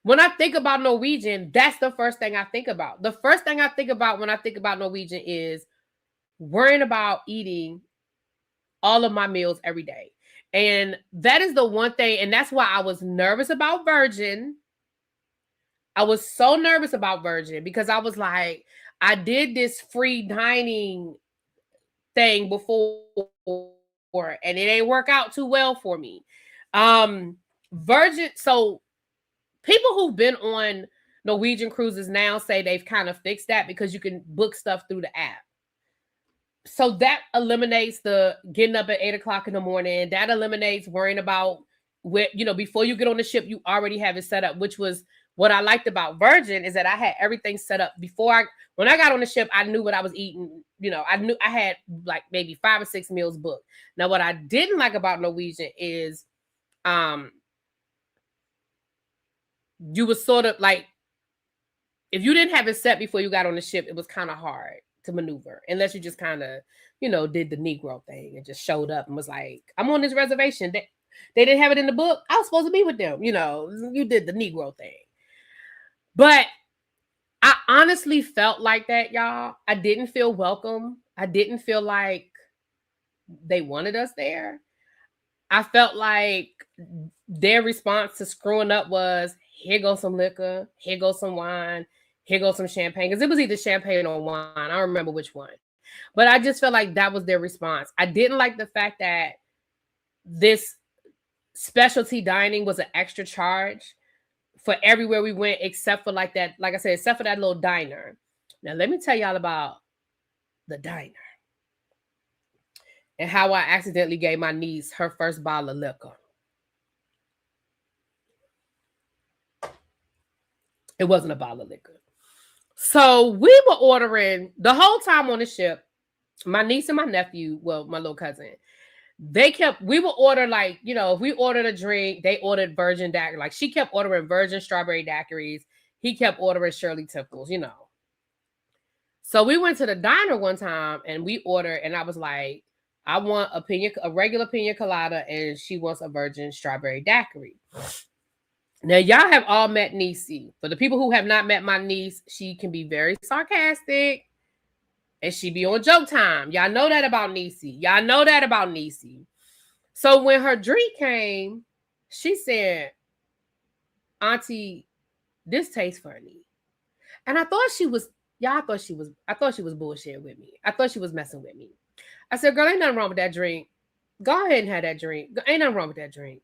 when I think about Norwegian, that's the first thing I think about. The first thing I think about when I think about Norwegian is worrying about eating all of my meals every day. And that is the one thing. And that's why I was nervous about Virgin. I was so nervous about Virgin, because I was like, I did this free dining thing before, and it ain't work out too well for me. Virgin, so people who've been on Norwegian cruises now say they've kind of fixed that, because you can book stuff through the app. So that eliminates the getting up at 8 o'clock in the morning. That eliminates worrying about before you get on the ship, you already have it set up, which was what I liked about Virgin, is that I had everything set up when I got on the ship. I knew what I was eating. I knew I had like maybe 5 or 6 meals booked. Now, what I didn't like about Norwegian is, you was sort of like, if you didn't have it set before you got on the ship, it was kind of hard to maneuver, unless you just kind of, did the Negro thing and just showed up and was like, I'm on this reservation. They didn't have it in the book. I was supposed to be with them. You did the Negro thing. But I honestly felt like that, y'all. I didn't feel welcome. I didn't feel like they wanted us there. I felt like their response to screwing up was, here goes some liquor, here goes some wine, here goes some champagne. Because it was either champagne or wine. I don't remember which one. But I just felt like that was their response. I didn't like the fact that this specialty dining was an extra charge. for everywhere we went, except for like that, like I said, except for that little diner. Now, let me tell y'all about the diner and how I accidentally gave my niece her first bottle of liquor. It wasn't a bottle of liquor. So we were ordering the whole time on the ship. My niece and my nephew, well, my little cousin, we would order like, you know, if we ordered a drink, they ordered virgin daiquiri. Like she kept ordering virgin strawberry daiquiris. He kept ordering Shirley Temples, you know. So we went to the diner one time and we ordered, and I was like, I want a regular pina colada, and she wants a virgin strawberry daiquiri. Now, y'all have all met Niecy. For the people who have not met my niece, she can be very sarcastic, and she be on joke time. Y'all know that about Niecy. So when her drink came, she said, Auntie, this tastes funny. And I thought she was bullshitting with me. I thought she was messing with me. I said, girl, ain't nothing wrong with that drink. Go ahead and have that drink. Ain't nothing wrong with that drink.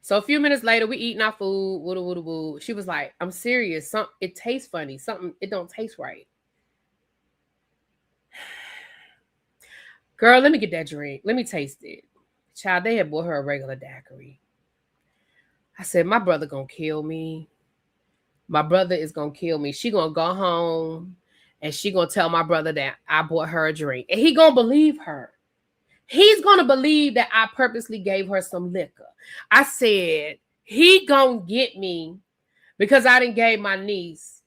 So a few minutes later, we eating our food. Woo. She was like, I'm serious. It tastes funny. Something, it don't taste right. Girl, let me get that drink. Let me taste it. Child, they had bought her a regular daiquiri. I said, my brother gonna kill me. My brother is gonna kill me. She gonna go home and she gonna tell my brother that I bought her a drink. And he gonna believe her. He's gonna believe that I purposely gave her some liquor. I said, he gonna get me because I didn't gave my niece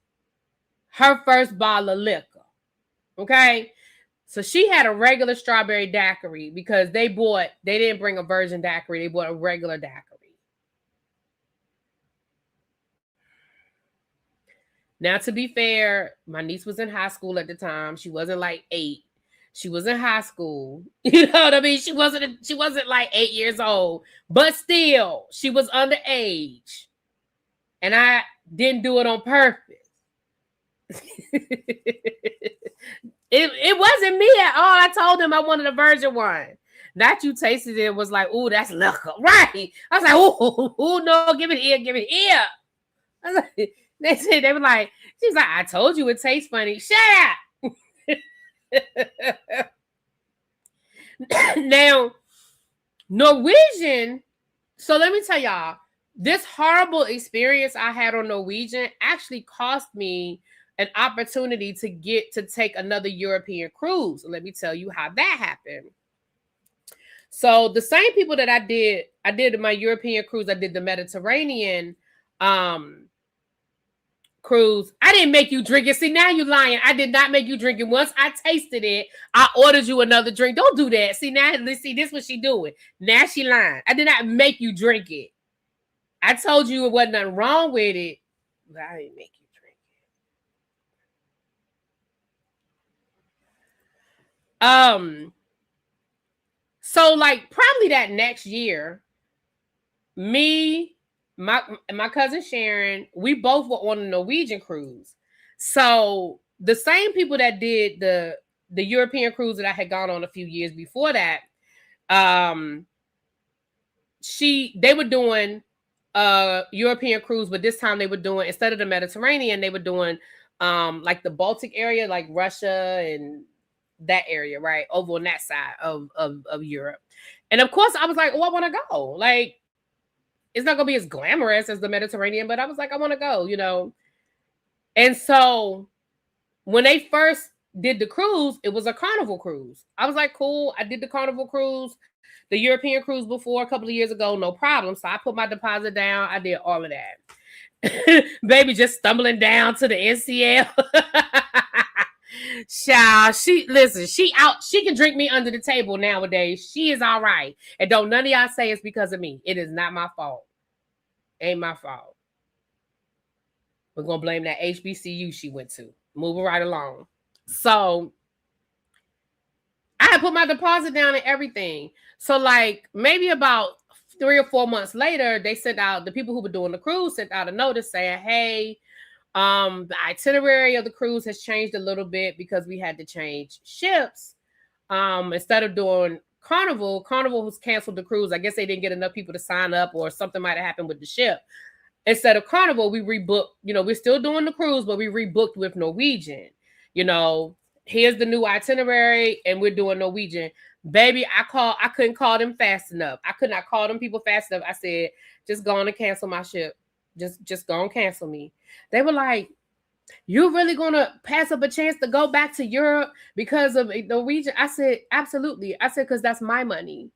her first bottle of liquor. Okay? So she had a regular strawberry daiquiri because they didn't bring a virgin daiquiri. They bought a regular daiquiri. Now, to be fair, my niece was in high school at the time. She wasn't like 8. She was in high school. You know what I mean? She wasn't like 8 years old, but still, she was underage. And I didn't do it on purpose. It wasn't me at all. I told him I wanted a virgin one. Not you tasted it and was like, ooh, that's liquor. Right. I was like, ooh, no, give it here. I was like, they were like, she's like, I told you it tastes funny. Shut up. Now, Norwegian. So let me tell y'all, this horrible experience I had on Norwegian actually cost me an opportunity to take another European cruise. And let me tell you how that happened. So the same people that I did my European cruise, I did the Mediterranean cruise. I didn't make you drink it. See, now you're lying. I did not make you drink it. Once I tasted it, I ordered you another drink. Don't do that. See, now, this is what she doing. Now she lying. I did not make you drink it. I told you it wasn't nothing wrong with it, but I didn't make you drink it. So like probably that next year, me, my cousin Sharon, we both were on a Norwegian cruise. So the same people that did the European cruise that I had gone on a few years before that, they were doing a European cruise, but this time they were doing, instead of the Mediterranean, they were doing like the Baltic area, like Russia and that area, right? Over on that side of Europe. And of course I was like, oh, I want to go. Like, it's not gonna be as glamorous as the Mediterranean, but I was like, I want to go, you know. And so when they first did the cruise, it was a Carnival cruise. I was like, cool. I did the Carnival cruise, the European cruise before a couple of years ago, no problem. So I put my deposit down. I did all of that. Baby just stumbling down to the NCL. Child, she can drink me under the table nowadays. She is all right. And don't none of y'all say it's because of me. It is not my fault. Ain't my fault. We're gonna blame that HBCU she went to. Moving right along. So I had put my deposit down and everything. So like maybe about 3 or 4 months later, they sent out, the people who were doing the cruise sent out a notice saying, hey, the itinerary of the cruise has changed a little bit because we had to change ships. Instead of doing Carnival was canceled the cruise. I guess they didn't get enough people to sign up, or something might have happened with the ship. Instead of Carnival, we rebooked. We're still doing the cruise, but we rebooked with Norwegian. Here's the new itinerary, and we're doing Norwegian. Baby, I couldn't call them fast enough. I could not call them people fast enough. I said, just go on and cancel my ship. Just go and cancel me. They were like, you're really gonna pass up a chance to go back to Europe because of Norwegian? I said, absolutely. I said, because that's my money.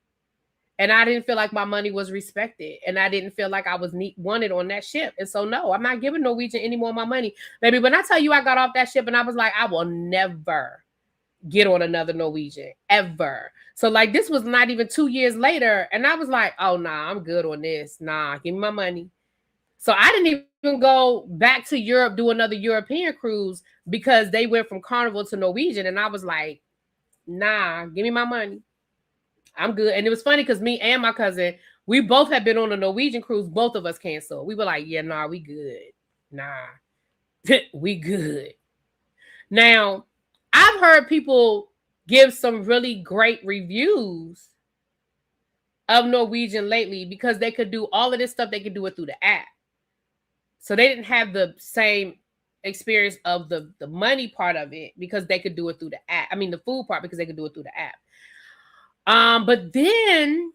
And I didn't feel like my money was respected. And I didn't feel like I was wanted on that ship. And so, no, I'm not giving Norwegian any more of my money. Baby, when I tell you I got off that ship and I was like, I will never get on another Norwegian, ever. So, like, this was not even 2 years later. And I was like, oh, nah, I'm good on this. Nah, give me my money. So I didn't even go back to Europe, do another European cruise, because they went from Carnival to Norwegian. And I was like, nah, give me my money. I'm good. And it was funny because me and my cousin, we both had been on a Norwegian cruise. Both of us canceled. We were like, yeah, nah, we good. Nah, we good. Now, I've heard people give some really great reviews of Norwegian lately because they could do all of this stuff. They could do it through the app. So they didn't have the same experience of the money part of it because they could do it through the app. I mean, the food part because they could do it through the app. But then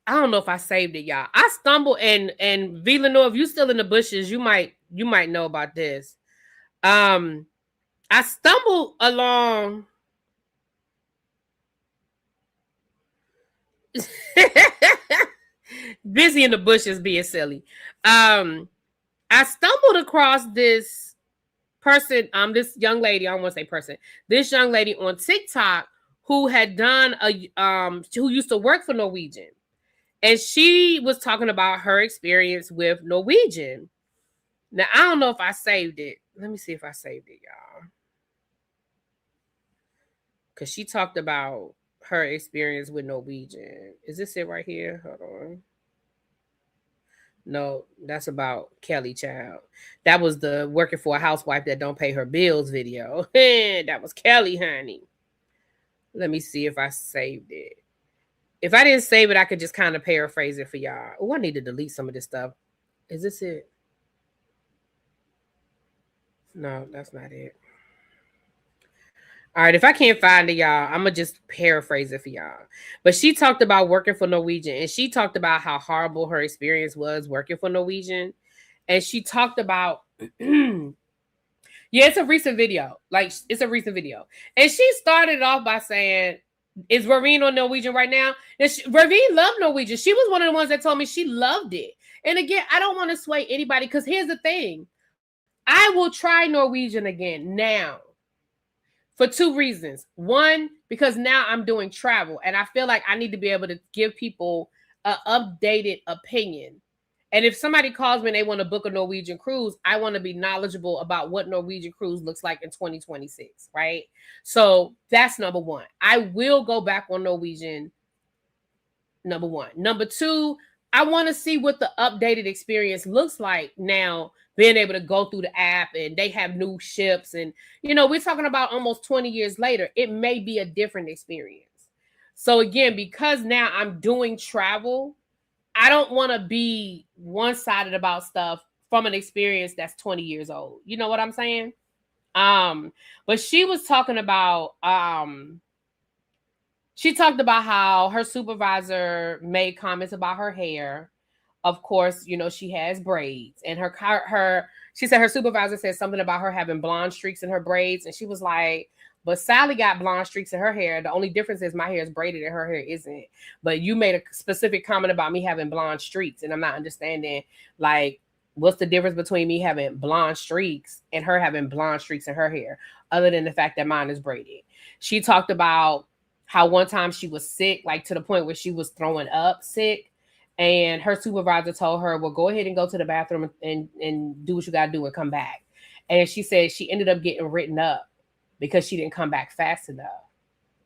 I don't know if I saved it, y'all. I stumbled and Villanova, if you still in the bushes, you might know about this. I stumbled along. Busy in the bushes being silly. I stumbled across this person, this young lady, I don't want to say person, this young lady on TikTok who had done who used to work for Norwegian. And she was talking about her experience with Norwegian. Now, I don't know if I saved it. Let me see if I saved it, y'all. Because she talked about her experience with Norwegian. Is this it right here? Hold on. No, that's about Kelly Child. That was the working for a housewife that don't pay her bills video. That was Kelly, honey. Let me see if I saved it. If I didn't save it, I could just kind of paraphrase it for y'all. Oh, I need to delete some of this stuff. Is this it? No, that's not it. All right, if I can't find it, y'all, I'm going to just paraphrase it for y'all. But she talked about working for Norwegian, and she talked about how horrible her experience was working for Norwegian. And she talked about, yeah, it's a recent video. Like, it's a recent video. And she started off by saying, is Ravine on Norwegian right now? Ravine loved Norwegian. She was one of the ones that told me she loved it. And again, I don't want to sway anybody because here's the thing. I will try Norwegian again now. For two reasons. One, because now I'm doing travel and I feel like I need to be able to give people an updated opinion. And if somebody calls me and they want to book a Norwegian cruise, I want to be knowledgeable about what Norwegian cruise looks like in 2026, right? So that's number one. I will go back on Norwegian, number one. Number two, I want to see what the updated experience looks like now, being able to go through the app and they have new ships. And, we're talking about almost 20 years later. It may be a different experience. So again, because now I'm doing travel, I don't want to be one-sided about stuff from an experience that's 20 years old. You know what I'm saying? But she was talking about, she talked about how her supervisor made comments about her hair. Of course, she has braids, and she said her supervisor said something about her having blonde streaks in her braids. And she was like, but Sally got blonde streaks in her hair. The only difference is my hair is braided and her hair isn't. But you made a specific comment about me having blonde streaks. And I'm not understanding, like, what's the difference between me having blonde streaks and her having blonde streaks in her hair, other than the fact that mine is braided. She talked about how one time she was sick, like to the point where she was throwing up sick. And her supervisor told her, well, go ahead and go to the bathroom and do what you got to do and come back. And she said she ended up getting written up because she didn't come back fast enough.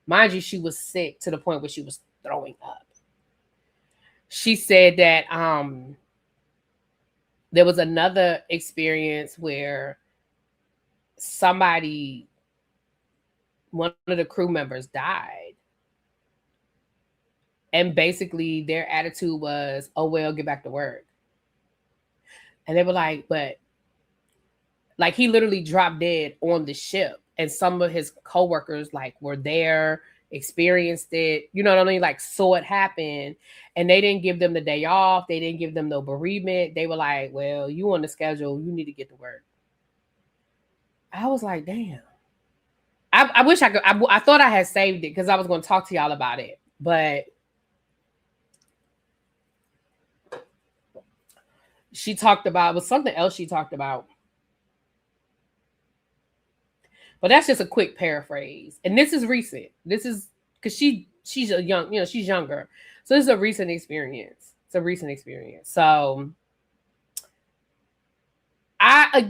Mind you, she was sick to the point where she was throwing up. She said that there was another experience where somebody one of the crew members died. And basically their attitude was, oh, well, get back to work. And they were like, but like he literally dropped dead on the ship. And some of his coworkers like were there, experienced it, you know what I mean? Like saw it happen. And they didn't give them the day off. They didn't give them no bereavement. They were like, well, you on the schedule, you need to get to work. I was like, damn. I wish I could. I thought I had saved it because I was going to talk to y'all about it. But she talked about, it was something else she talked about. But that's just a quick paraphrase. And this is recent. This is because she's a young, you know, she's younger. So this is a recent experience. It's a recent experience. So I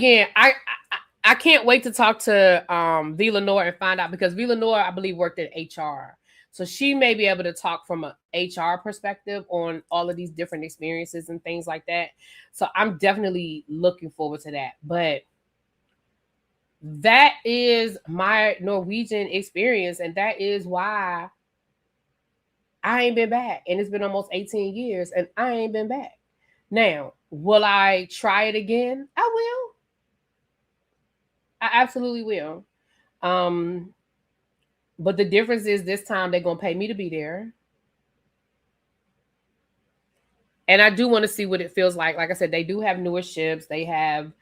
can't wait to talk to V. Lenore and find out, because V. Lenore, I believe, worked in HR. So she may be able to talk from an HR perspective on all of these different experiences and things like that. So I'm definitely looking forward to that. But that is my Norwegian experience. And that is why I ain't been back. And it's been almost 18 years and I ain't been back. Now, will I try it again? I will. I absolutely will. But the difference is this time they're going to pay me to be there. And I do want to see what it feels like. Like I said, they do have newer ships. They have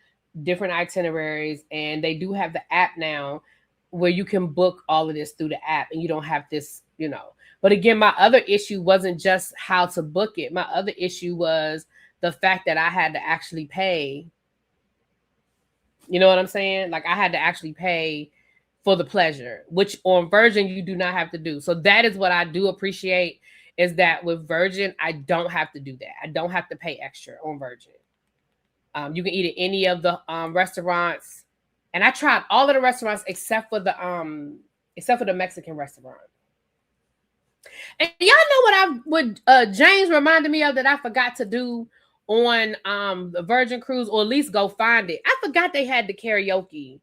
different itineraries, and they do have the app now where you can book all of this through the app and you don't have this, you know. But again, my other issue wasn't just how to book it. My other issue was the fact that I had to actually pay. You know what I'm saying? Like I had to actually pay for the pleasure, which on Virgin you do not have to do. So that is what I do appreciate, is that with Virgin, I don't have to do that. I don't have to pay extra on Virgin. You can eat at any of the restaurants. And I tried all of the restaurants except for the Mexican restaurant. And y'all know what James reminded me of that I forgot to do on the Virgin Cruise, or at least go find it. I forgot they had the karaoke.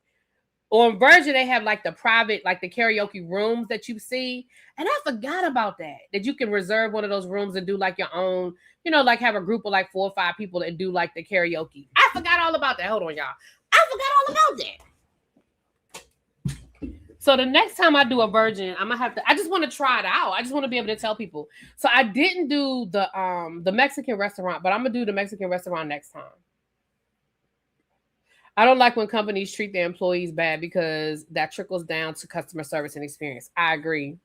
On Virgin, they have like the private, like the karaoke rooms that you see. And I forgot about that you can reserve one of those rooms and do like your own, you know, like have a group of like 4 or 5 people and do like the karaoke. I forgot all about that. Hold on, y'all. I forgot all about that. So the next time I do a Virgin, I'm gonna have to, I just want to try it out. I just want to be able to tell people. So I didn't do the Mexican restaurant, but I'm gonna do the Mexican restaurant next time. I don't like when companies treat their employees bad, because that trickles down to customer service and experience. I agree.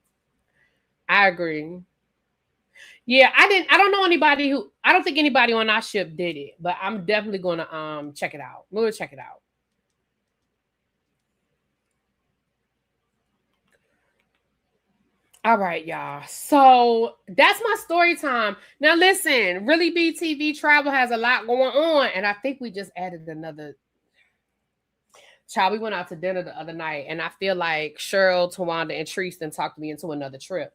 Yeah, I don't know anybody I don't think anybody on our ship did it, but I'm definitely going to check it out. We'll check it out. All right, y'all. So that's my story time. Now listen, ReallyBTV Travel has a lot going on, and I think we just added another. Child, we went out to dinner the other night, and I feel like Cheryl, Tawanda, and Tristan talked me into another trip.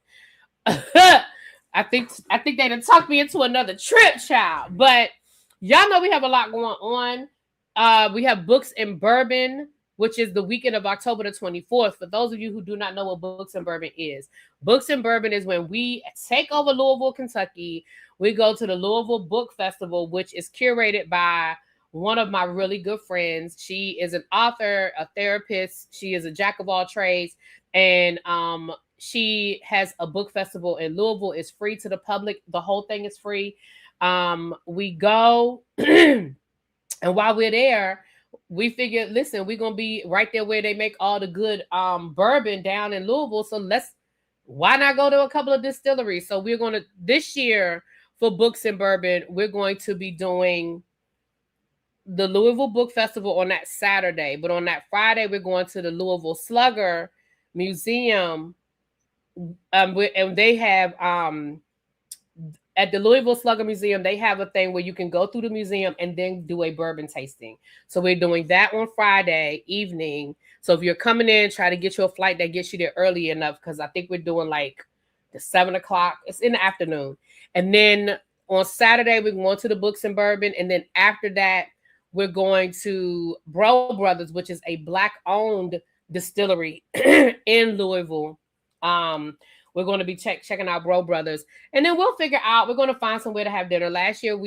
I think they done talked me into another trip, child. But y'all know we have a lot going on. We have Books and Bourbon, which is the weekend of October the 24th. For those of you who do not know what Books and Bourbon is, Books and Bourbon is when we take over Louisville, Kentucky. We go to the Louisville Book Festival, which is curated by one of my really good friends. She is an author, a therapist. She is a jack of all trades. And she has a book festival in Louisville. It's free to the public. The whole thing is free. We go, and while we're there, we figured, listen, we're going to be right there where they make all the good bourbon down in Louisville. So why not go to a couple of distilleries? So we're going to, this year for Books and Bourbon, we're going to be doing the Louisville Book Festival on that Saturday. But on that Friday, we're going to the Louisville Slugger Museum. And they have, at the Louisville Slugger Museum, they have a thing where you can go through the museum and then do a bourbon tasting. So we're doing that on Friday evening. So if you're coming in, try to get you a flight that gets you there early enough, because I think we're doing like the 7 o'clock. It's in the afternoon. And then on Saturday, we're going to the Books and Bourbon. And then after that, we're going to Bro Brothers, which is a Black-owned distillery in Louisville. We're going to be checking out Bro Brothers, and then we'll figure out. We're going to find somewhere to have dinner. Last year,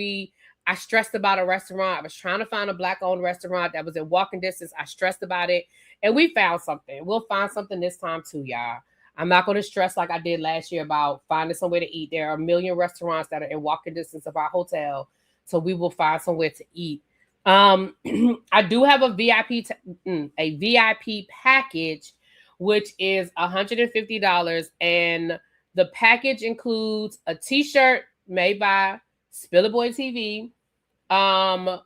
I stressed about a restaurant. I was trying to find a Black-owned restaurant that was in walking distance. I stressed about it, and we found something. We'll find something this time too, y'all. I'm not going to stress like I did last year about finding somewhere to eat. There are a million restaurants that are in walking distance of our hotel, so we will find somewhere to eat. I do have a VIP package, which is $150, and the package includes a T-shirt made by Spillaboy TV,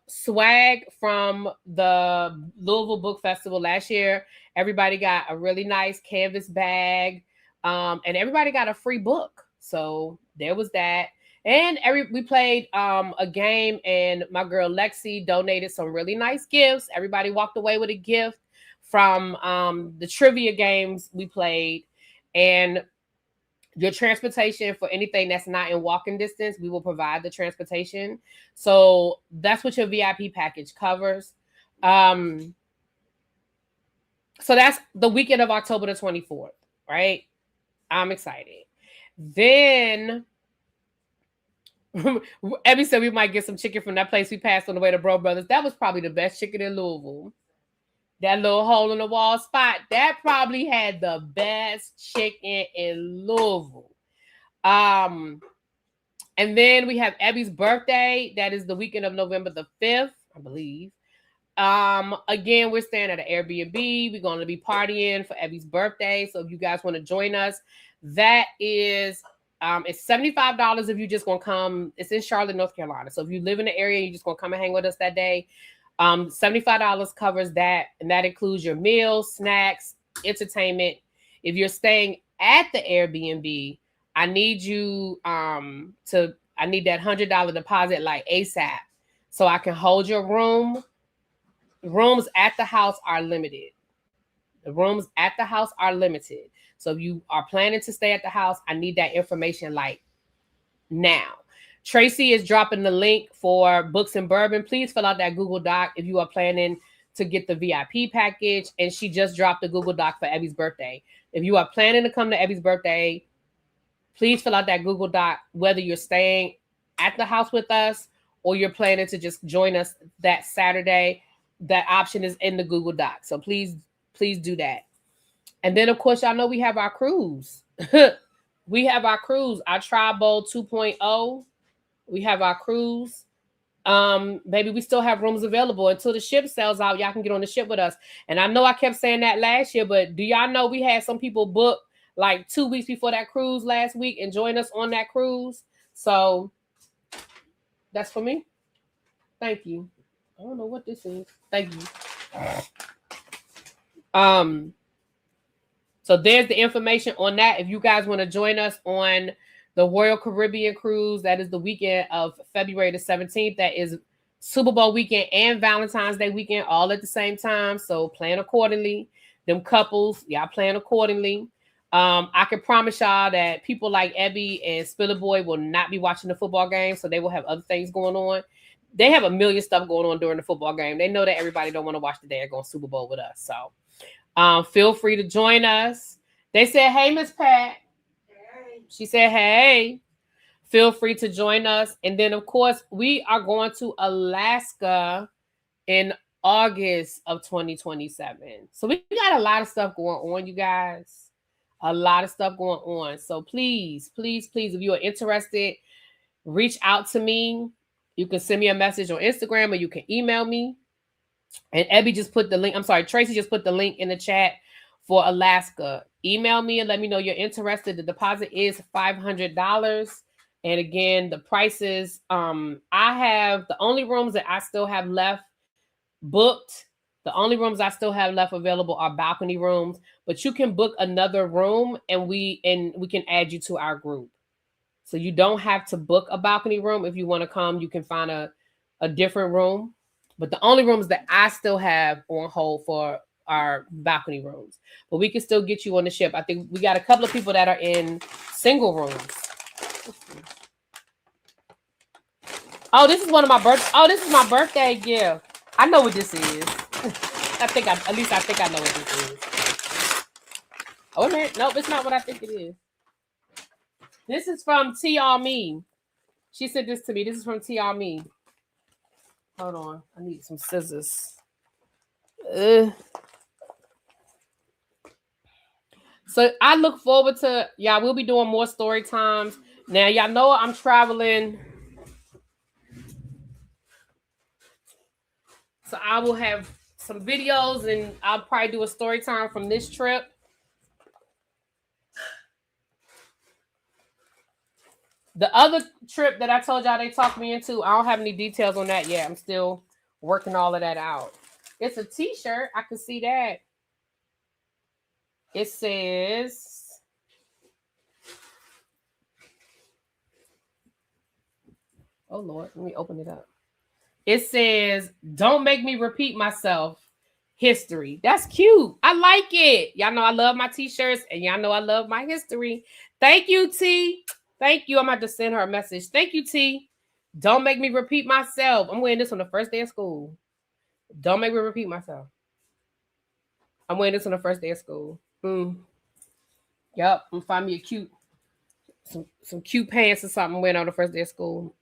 swag from the Louisville Book Festival last year. Everybody got a really nice canvas bag, and everybody got a free book. So there was that. And we played a game, and my girl Lexi donated some really nice gifts. Everybody walked away with a gift from the trivia games we played. And your transportation for anything that's not in walking distance, we will provide the transportation. So that's what your VIP package covers. So that's the weekend of October the 24th, right? I'm excited. Then Abby said we might get some chicken from that place we passed on the way to Bro Brothers. That was probably the best chicken in Louisville. That little hole in the wall spot, that probably had the best chicken in Louisville. And then we have Abby's birthday. That is the weekend of November the 5th, I believe. Again, we're staying at an Airbnb. We're going to be partying for Abby's birthday. So if you guys want to join us, that is it's $75 if you just gonna come. It's in Charlotte, North Carolina. So if you live in the area, you're just gonna come and hang with us that day. $75 covers that, and that includes your meals, snacks, entertainment. If you're staying at the Airbnb, I need you I need that $100 deposit like ASAP, so I can hold your room. Rooms at the house are limited. The rooms at the house are limited. So if you are planning to stay at the house, I need that information like now. Tracy is dropping the link for Books and Bourbon. Please fill out that Google Doc if you are planning to get the VIP package. And she just dropped the Google Doc for Abby's birthday. If you are planning to come to Abby's birthday, please fill out that Google Doc, whether you're staying at the house with us or you're planning to just join us that Saturday. That option is in the Google Doc. So please do that. And then, of course, y'all know we have our cruise. We have our cruise, our Tribe Bowl 2.0. We have our cruise. Maybe we still have rooms available until the ship sells out. Y'all can get on the ship with us. And I know I kept saying that last year, but do y'all know we had some people book like 2 weeks before that cruise last week and join us on that cruise? So that's for me. Thank you. I don't know what this is. Thank you. So there's the information on that. If you guys want to join us on the Royal Caribbean Cruise, that is the weekend of February the 17th. That is Super Bowl weekend and Valentine's Day weekend all at the same time. So plan accordingly. Them couples, y'all plan accordingly. I can promise y'all that people like Abby and Spillaboy will not be watching the football game, so they will have other things going on. They have a million stuff going on during the football game. They know that everybody don't want to watch the daggone Super Bowl with us. So feel free to join us. They said, hey, Miss Pat. Hey. She said, hey. Feel free to join us. And then, of course, we are going to Alaska in August of 2027. So we got a lot of stuff going on, you guys. A lot of stuff going on. So please, if you are interested, reach out to me. You can send me a message on Instagram or you can email me. And Abby just put the link. Tracy just put the link in the chat for Alaska. Email me and let me know you're interested. The deposit is $500. And again, the prices, I have the only rooms that I still have left booked. The only rooms I still have left available are balcony rooms, but you can book another room and we can add you to our group. So you don't have to book a balcony room. If you want to come, you can find a different room. But the only rooms that I still have on hold for are balcony rooms. But we can still get you on the ship. I think we got a couple of people that are in single rooms. Oh, this is my birthday gift. I know what this is. I think I know what this is. Oh, man. Nope, it's not what I think it is. This is from T All Me. She sent this to me. This is from T All Me. Hold on. I need some scissors. So I look forward to y'all. We'll be doing more story times. Now, y'all know I'm traveling. So I will have some videos and I'll probably do a story time from this trip. The other trip that I told y'all they talked me into, I don't have any details on that yet. I'm still working all of that out. It's a t-shirt. I can see that. It says, oh Lord, let me open it up. It says, don't make me repeat myself. History. That's cute. I like it. Y'all know I love my t-shirts and y'all know I love my history. Thank you, T. Thank you. I'm about to send her a message. Thank you, T. Don't make me repeat myself. I'm wearing this on the first day of school. Don't make me repeat myself. I'm wearing this on the first day of school. Yep. I'm find me a cute, some cute pants or something wearing on the first day of school.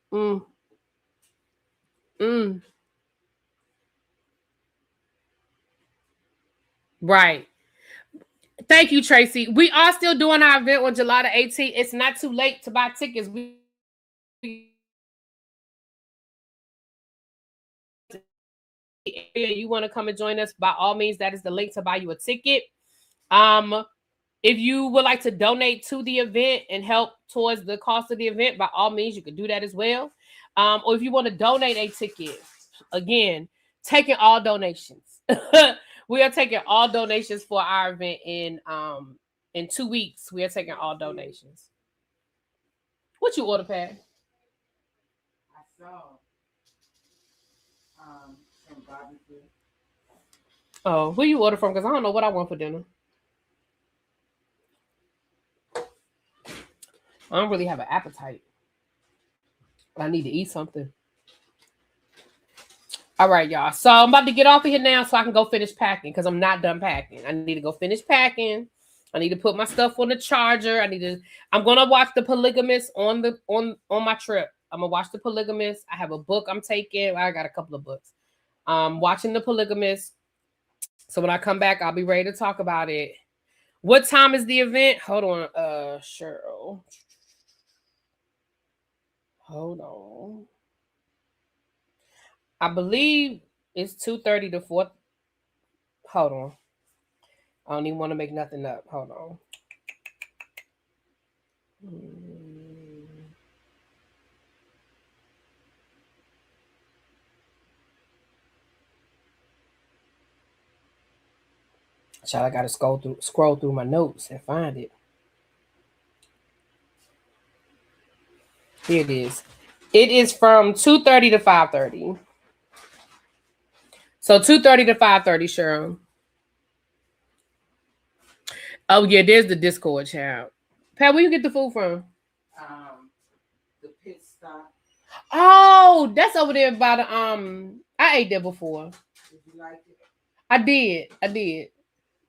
Right. Thank you, Tracy. We are still doing our event on July the 18th. It's not too late to buy tickets. You want to come and join us, by all means, that is the link to buy you a ticket. If you would like to donate to the event and help towards the cost of the event, by all means, you can do that as well. Or if you want to donate a ticket, again, taking all donations. We are taking all donations for our event in 2 weeks. We are taking all donations. What you order, Pat? I saw some barbecue. Oh, who you order from? Because I don't know what I want for dinner. I don't really have an appetite. I need to eat something. All right, y'all. So I'm about to get off of here now so I can go finish packing because I'm not done packing. I need to go finish packing. I need to put my stuff on the charger. I'm gonna watch The Polygamist on my trip. I'm gonna watch The Polygamist. I have a book I'm taking. I got a couple of books. Watching The Polygamist. So when I come back, I'll be ready to talk about it. What time is the event? Hold on, Cheryl. Hold on. I believe it's 2:30 to 4. Hold on. I don't even want to make nothing up. Hold on. Child, I gotta scroll through my notes and find it. Here it is. It is from 2:30 to 5:30. So 2:30 to 5:30, Cheryl. Oh yeah, there's the Discord child. Pat, where you get the food from? The pit stop. Oh, that's over there by the I ate there before. Did you like it? I did.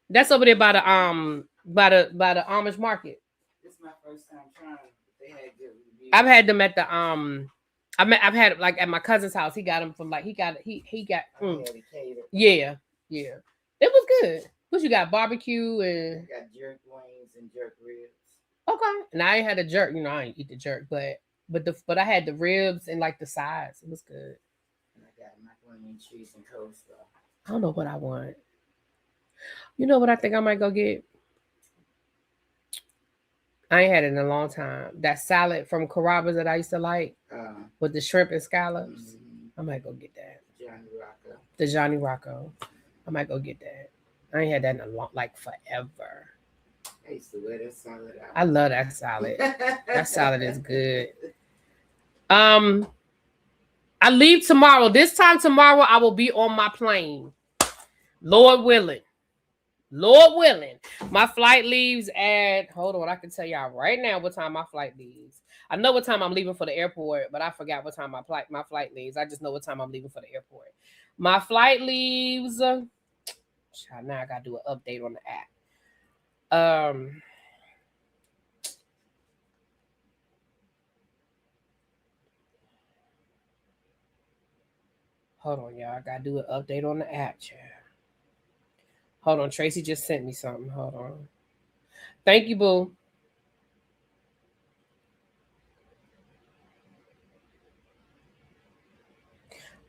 That's over there by the Amish market. This is my first time trying it. They had good reviews. I've had them at the I've had like at my cousin's house. He got them from like he got. Yeah. It was good. What you got? Barbecue and I got jerk wings and jerk ribs. Okay. And I ain't had a jerk. You know, I ain't eat the jerk, but I had the ribs and like the sides. It was good. And I got macaroni and cheese and coleslaw. I don't know what I want. You know what I think I might go get? I ain't had it in a long time. That salad from Carrabba's that I used to like with the shrimp and scallops. I might go get that. The Johnny Rocco. I might go get that. I ain't had that in a long, like forever. I used to wear that salad out. I love that salad. That salad is good. I leave tomorrow. This time tomorrow, I will be on my plane. Lord willing. My flight leaves at, hold on, I can tell y'all right now what time my flight leaves. I know what time I'm leaving for the airport, but I forgot what time my flight leaves. I just know what time I'm leaving for the airport. My flight leaves. Now I gotta do an update on the app. Um, hold on, y'all. I gotta do an update on the app chat. Hold on, Tracy just sent me something. Hold on. Thank you, boo.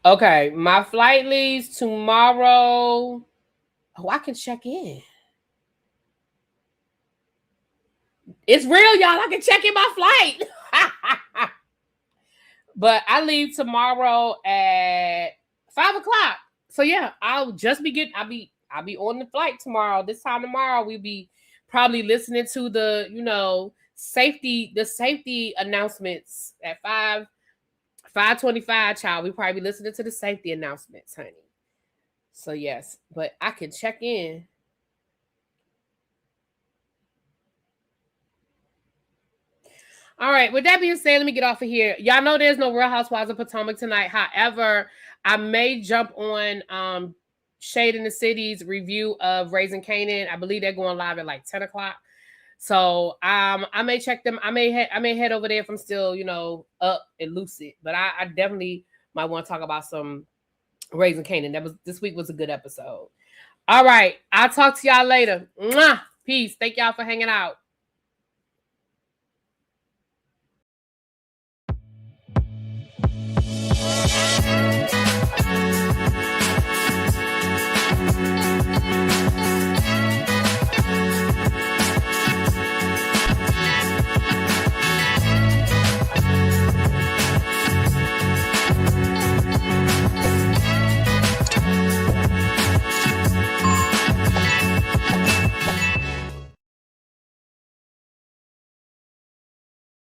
Okay, my flight leaves tomorrow. Oh, I can check in. It's real, y'all. I can check in my flight. But I leave tomorrow at 5:00. So yeah, I'll be on the flight tomorrow. This time tomorrow, we'll be probably listening to the safety announcements at 5:25, child. We probably be listening to the safety announcements, honey. So yes, but I can check in. All right. With that being said, let me get off of here. Y'all know there's no Real Housewives of Potomac tonight. However, I may jump on Shade in the City's review of Raising Kanan. I believe they're going live at like 10:00. So I may check them. I may head over there if I'm still, up and lucid. But I definitely might want to talk about some Raising Kanan. This week was a good episode. All right. I'll talk to y'all later. Mwah! Peace. Thank y'all for hanging out.